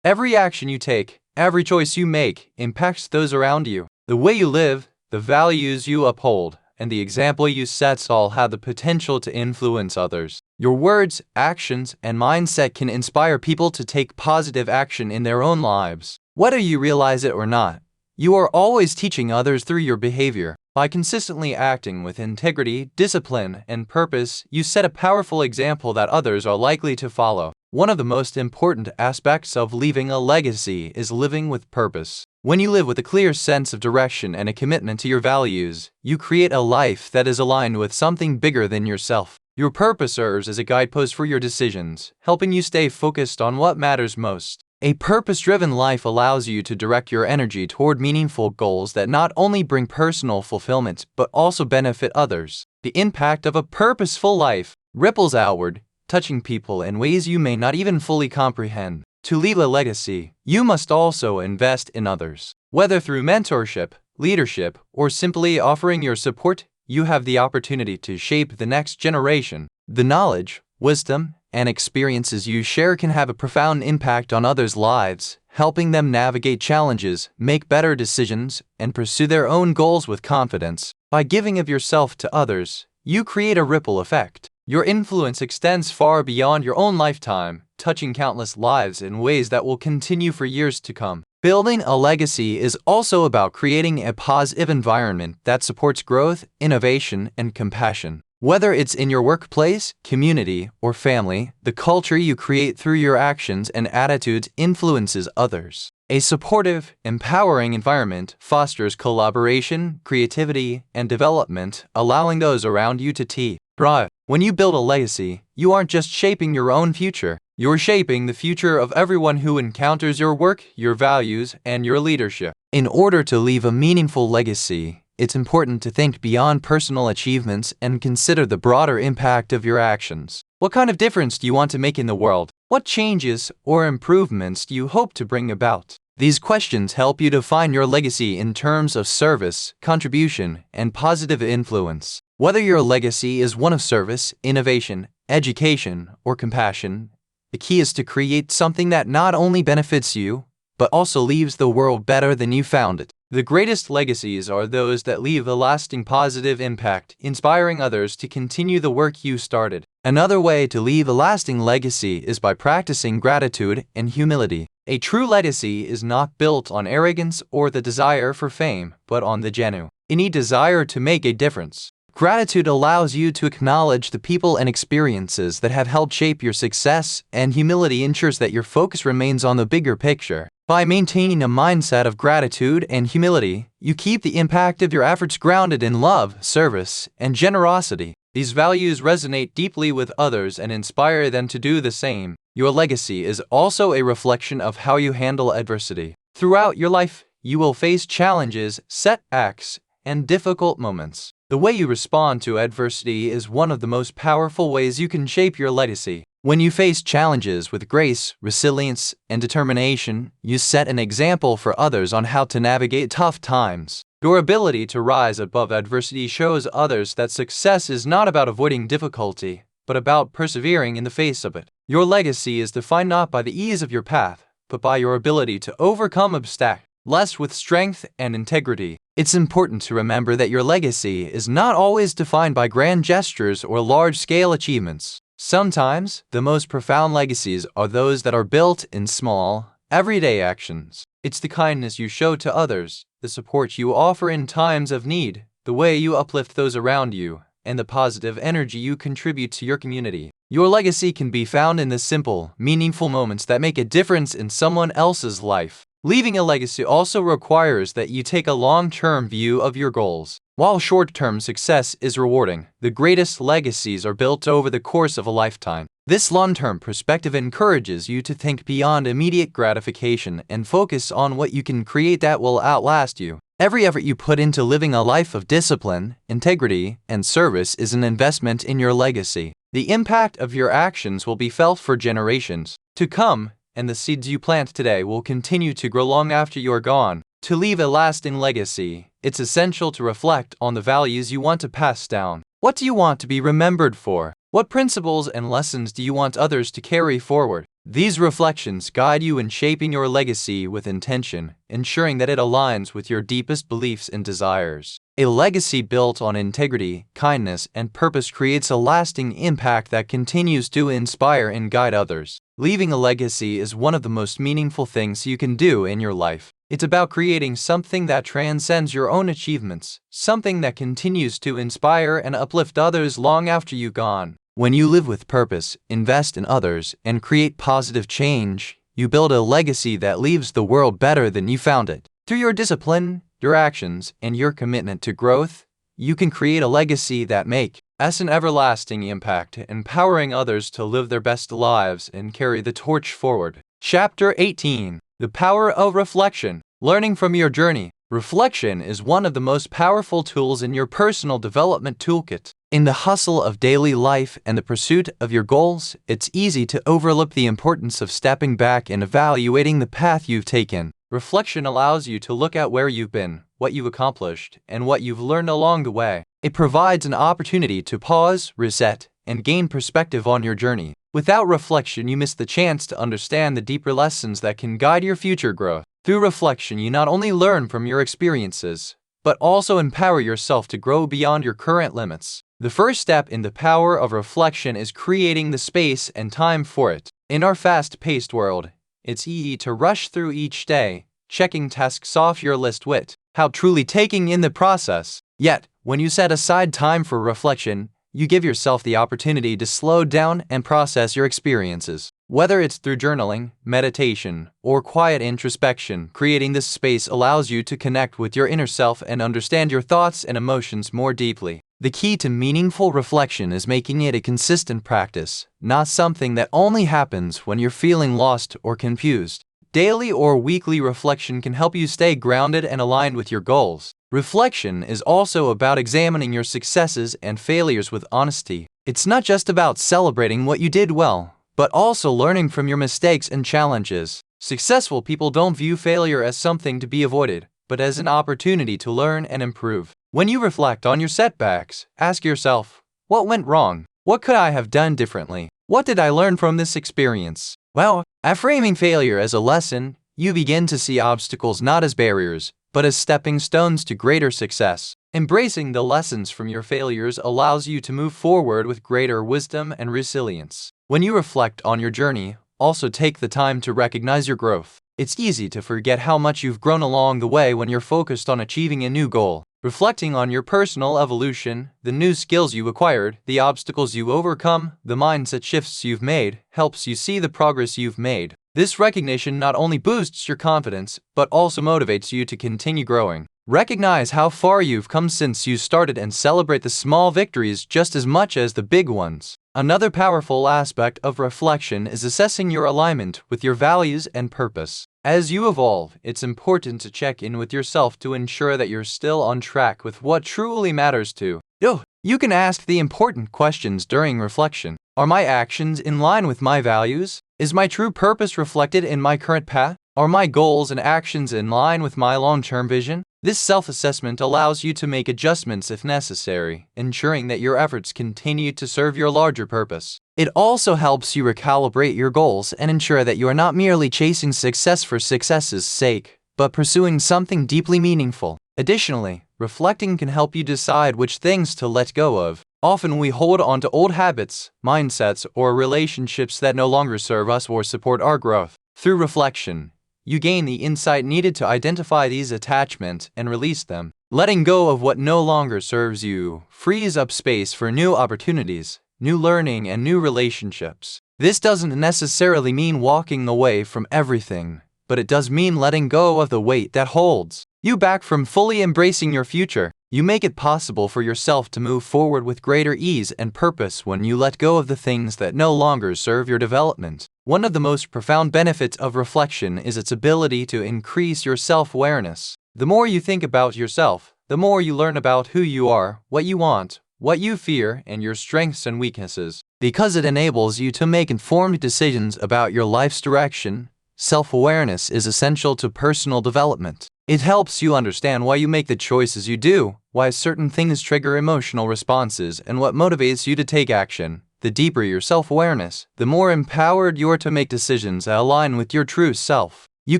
Every action you take, every choice you make, impacts those around you. The way you live, the values you uphold, and the example you set all have the potential to influence others. Your words, actions, and mindset can inspire people to take positive action in their own lives. Whether you realize it or not, you are always teaching others through your behavior. By consistently acting with integrity, discipline, and purpose, you set a powerful example that others are likely to follow. One of the most important aspects of leaving a legacy is living with purpose. When you live with a clear sense of direction and a commitment to your values, you create a life that is aligned with something bigger than yourself. Your purpose serves as a guidepost for your decisions, helping you stay focused on what matters most. A purpose-driven life allows you to direct your energy toward meaningful goals that not only bring personal fulfillment but also benefit others. The impact of a purposeful life ripples outward, touching people in ways you may not even fully comprehend. To leave a legacy, you must also invest in others. Whether through mentorship, leadership, or simply offering your support, you have the opportunity to shape the next generation. The knowledge, wisdom, and experiences you share can have a profound impact on others' lives, helping them navigate challenges, make better decisions, and pursue their own goals with confidence. By giving of yourself to others, you create a ripple effect. Your influence extends far beyond your own lifetime, touching countless lives in ways that will continue for years to come. Building a legacy is also about creating a positive environment that supports growth, innovation, and compassion. Whether it's in your workplace, community, or family, the culture you create through your actions and attitudes influences others. A supportive, empowering environment fosters collaboration, creativity, and development, allowing those around you to thrive. When you build a legacy, you aren't just shaping your own future, you're shaping the future of everyone who encounters your work, your values, and your leadership. In order to leave a meaningful legacy, it's important to think beyond personal achievements and consider the broader impact of your actions. What kind of difference do you want to make in the world? What changes or improvements do you hope to bring about? These questions help you define your legacy in terms of service, contribution, and positive influence. Whether your legacy is one of service, innovation, education, or compassion, the key is to create something that not only benefits you, but also leaves the world better than you found it. The greatest legacies are those that leave a lasting positive impact, inspiring others to continue the work you started. Another way to leave a lasting legacy is by practicing gratitude and humility. A true legacy is not built on arrogance or the desire for fame, but on the genuine desire to make a difference. Gratitude allows you to acknowledge the people and experiences that have helped shape your success, and humility ensures that your focus remains on the bigger picture. By maintaining a mindset of gratitude and humility, you keep the impact of your efforts grounded in love, service, and generosity. These values resonate deeply with others and inspire them to do the same. Your legacy is also a reflection of how you handle adversity. Throughout your life, you will face challenges, setbacks, and difficult moments. The way you respond to adversity is one of the most powerful ways you can shape your legacy. When you face challenges with grace, resilience, and determination, you set an example for others on how to navigate tough times. Your ability to rise above adversity shows others that success is not about avoiding difficulty, but about persevering in the face of it. Your legacy is defined not by the ease of your path, but by your ability to overcome obstacles with strength and integrity. It's important to remember that your legacy is not always defined by grand gestures or large-scale achievements. Sometimes, the most profound legacies are those that are built in small, everyday actions. It's the kindness you show to others, the support you offer in times of need, the way you uplift those around you, and the positive energy you contribute to your community. Your legacy can be found in the simple, meaningful moments that make a difference in someone else's life. Leaving a legacy also requires that you take a long-term view of your goals. While short-term success is rewarding, the greatest legacies are built over the course of a lifetime. This long-term perspective encourages you to think beyond immediate gratification and focus on what you can create that will outlast you. Every effort you put into living a life of discipline, integrity, and service is an investment in your legacy. The impact of your actions will be felt for generations to come, and the seeds you plant today will continue to grow long after you're gone. To leave a lasting legacy, it's essential to reflect on the values you want to pass down. What do you want to be remembered for? What principles and lessons do you want others to carry forward? These reflections guide you in shaping your legacy with intention, ensuring that it aligns with your deepest beliefs and desires. A legacy built on integrity, kindness, and purpose creates a lasting impact that continues to inspire and guide others. Leaving a legacy is one of the most meaningful things you can do in your life. It's about creating something that transcends your own achievements, something that continues to inspire and uplift others long after you're gone. When you live with purpose, invest in others, and create positive change, you build a legacy that leaves the world better than you found it. Through your discipline, your actions, and your commitment to growth, you can create a legacy that makes an everlasting impact, empowering others to live their best lives and carry the torch forward. Chapter 18. The Power of Reflection. Learning from your journey. Reflection is one of the most powerful tools in your personal development toolkit. In the hustle of daily life and the pursuit of your goals, it's easy to overlook the importance of stepping back and evaluating the path you've taken. Reflection allows you to look at where you've been, what you've accomplished, and what you've learned along the way. It provides an opportunity to pause, reset, and gain perspective on your journey. Without reflection, you miss the chance to understand the deeper lessons that can guide your future growth. Through reflection, you not only learn from your experiences, but also empower yourself to grow beyond your current limits. The first step in the power of reflection is creating the space and time for it. In our fast-paced world, it's easy to rush through each day, checking tasks off your list without truly taking in the process. Yet, when you set aside time for reflection, you give yourself the opportunity to slow down and process your experiences. Whether it's through journaling, meditation, or quiet introspection, creating this space allows you to connect with your inner self and understand your thoughts and emotions more deeply. The key to meaningful reflection is making it a consistent practice, not something that only happens when you're feeling lost or confused. Daily or weekly reflection can help you stay grounded and aligned with your goals. Reflection is also about examining your successes and failures with honesty. It's not just about celebrating what you did well, but also learning from your mistakes and challenges. Successful people don't view failure as something to be avoided, but as an opportunity to learn and improve. When you reflect on your setbacks, ask yourself, what went wrong? What could I have done differently? What did I learn from this experience? Well, by framing failure as a lesson, you begin to see obstacles not as barriers, but as stepping stones to greater success. Embracing the lessons from your failures allows you to move forward with greater wisdom and resilience. When you reflect on your journey, also take the time to recognize your growth. It's easy to forget how much you've grown along the way when you're focused on achieving a new goal. Reflecting on your personal evolution, the new skills you acquired, the obstacles you overcome, the mindset shifts you've made, helps you see the progress you've made. This recognition not only boosts your confidence, but also motivates you to continue growing. Recognize how far you've come since you started and celebrate the small victories just as much as the big ones. Another powerful aspect of reflection is assessing your alignment with your values and purpose. As you evolve, it's important to check in with yourself to ensure that you're still on track with what truly matters to you. You can ask the important questions during reflection. Are my actions in line with my values? Is my true purpose reflected in my current path? Are my goals and actions in line with my long-term vision? This self-assessment allows you to make adjustments if necessary, ensuring that your efforts continue to serve your larger purpose. It also helps you recalibrate your goals and ensure that you are not merely chasing success for success's sake, but pursuing something deeply meaningful. Additionally, reflecting can help you decide which things to let go of. Often we hold on to old habits, mindsets, or relationships that no longer serve us or support our growth. Through reflection, you gain the insight needed to identify these attachments and release them. Letting go of what no longer serves you frees up space for new opportunities, new learning, and new relationships. This doesn't necessarily mean walking away from everything, but it does mean letting go of the weight that holds you back from fully embracing your future. You make it possible for yourself to move forward with greater ease and purpose when you let go of the things that no longer serve your development. One of the most profound benefits of reflection is its ability to increase your self-awareness. The more you think about yourself, the more you learn about who you are, what you want, what you fear, and your strengths and weaknesses. Because it enables you to make informed decisions about your life's direction, self-awareness is essential to personal development. It helps you understand why you make the choices you do, why certain things trigger emotional responses, and what motivates you to take action. The deeper your self-awareness, the more empowered you are to make decisions that align with your true self. You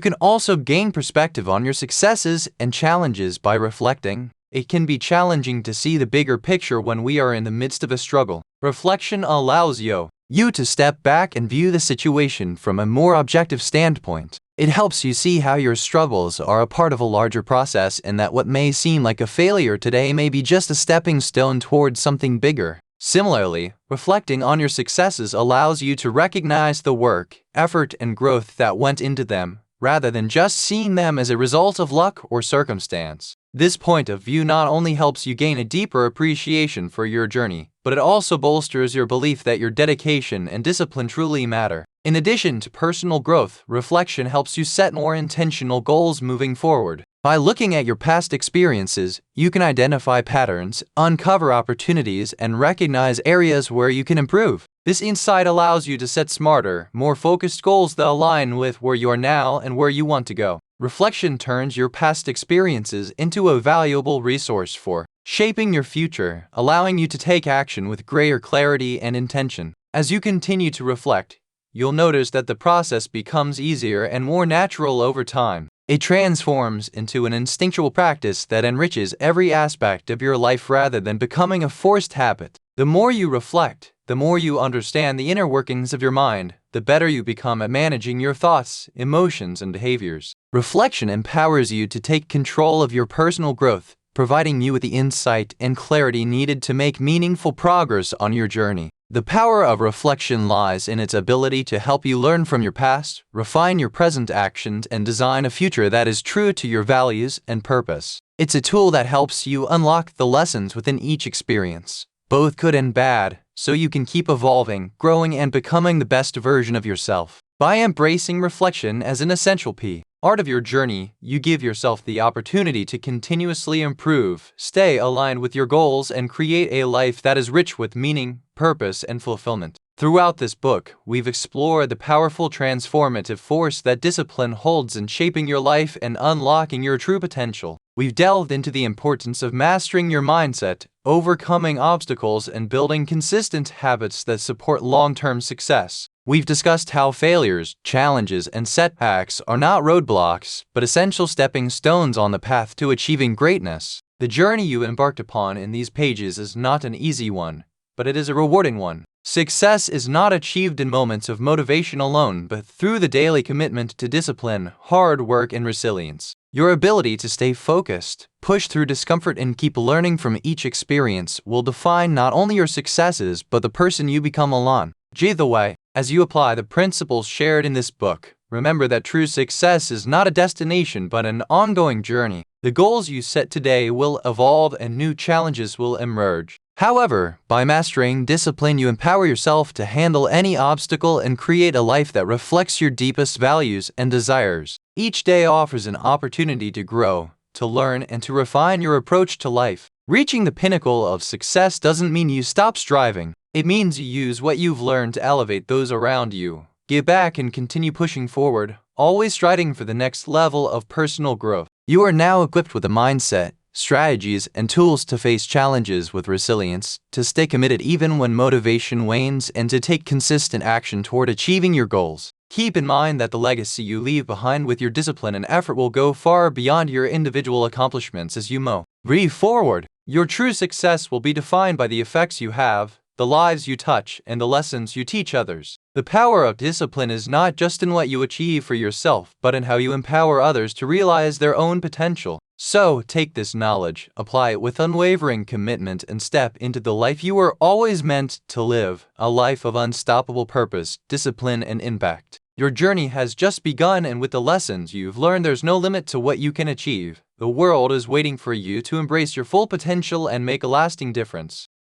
can also gain perspective on your successes and challenges by reflecting. It can be challenging to see the bigger picture when we are in the midst of a struggle. Reflection allows you to step back and view the situation from a more objective standpoint. It helps you see how your struggles are a part of a larger process and that what may seem like a failure today may be just a stepping stone towards something bigger. Similarly, reflecting on your successes allows you to recognize the work, effort, and growth that went into them, rather than just seeing them as a result of luck or circumstance. This point of view not only helps you gain a deeper appreciation for your journey, but it also bolsters your belief that your dedication and discipline truly matter. In addition to personal growth, reflection helps you set more intentional goals moving forward. By looking at your past experiences, you can identify patterns, uncover opportunities, and recognize areas where you can improve. This insight allows you to set smarter, more focused goals that align with where you are now and where you want to go. Reflection turns your past experiences into a valuable resource for shaping your future, allowing you to take action with greater clarity and intention. As you continue to reflect, you'll notice that the process becomes easier and more natural over time. It transforms into an instinctual practice that enriches every aspect of your life rather than becoming a forced habit. The more you reflect, the more you understand the inner workings of your mind, the better you become at managing your thoughts, emotions, and behaviors. Reflection empowers you to take control of your personal growth, providing you with the insight and clarity needed to make meaningful progress on your journey. The power of reflection lies in its ability to help you learn from your past, refine your present actions, and design a future that is true to your values and purpose. It's a tool that helps you unlock the lessons within each experience, both good and bad, so you can keep evolving, growing, and becoming the best version of yourself. By embracing reflection as an essential part of your journey, you give yourself the opportunity to continuously improve, stay aligned with your goals, and create a life that is rich with meaning, purpose, and fulfillment. Throughout this book, we've explored the powerful transformative force that discipline holds in shaping your life and unlocking your true potential. We've delved into the importance of mastering your mindset, overcoming obstacles, and building consistent habits that support long-term success. We've discussed how failures, challenges, and setbacks are not roadblocks, but essential stepping stones on the path to achieving greatness. The journey you embarked upon in these pages is not an easy one, but it is a rewarding one. Success is not achieved in moments of motivation alone, but through the daily commitment to discipline, hard work, and resilience. Your ability to stay focused, push through discomfort, and keep learning from each experience will define not only your successes, but the person you become along the way. As you apply the principles shared in this book, remember that true success is not a destination, but an ongoing journey. The goals you set today will evolve and new challenges will emerge. However, by mastering discipline, you empower yourself to handle any obstacle and create a life that reflects your deepest values and desires. Each day offers an opportunity to grow, to learn, and to refine your approach to life. Reaching the pinnacle of success doesn't mean you stop striving. It means you use what you've learned to elevate those around you. Give back and continue pushing forward, always striving for the next level of personal growth. You are now equipped with a mindset, strategies, and tools to face challenges with resilience, to stay committed even when motivation wanes, and to take consistent action toward achieving your goals. Keep in mind that the legacy you leave behind with your discipline and effort will go far beyond your individual accomplishments as you move forward. Your true success will be defined by the effects you have, the lives you touch, and the lessons you teach others. The power of discipline is not just in what you achieve for yourself, but in how you empower others to realize their own potential. So, take this knowledge, apply it with unwavering commitment, and step into the life you were always meant to live, a life of unstoppable purpose, discipline, and impact. Your journey has just begun, and with the lessons you've learned, there's no limit to what you can achieve. The world is waiting for you to embrace your full potential and make a lasting difference.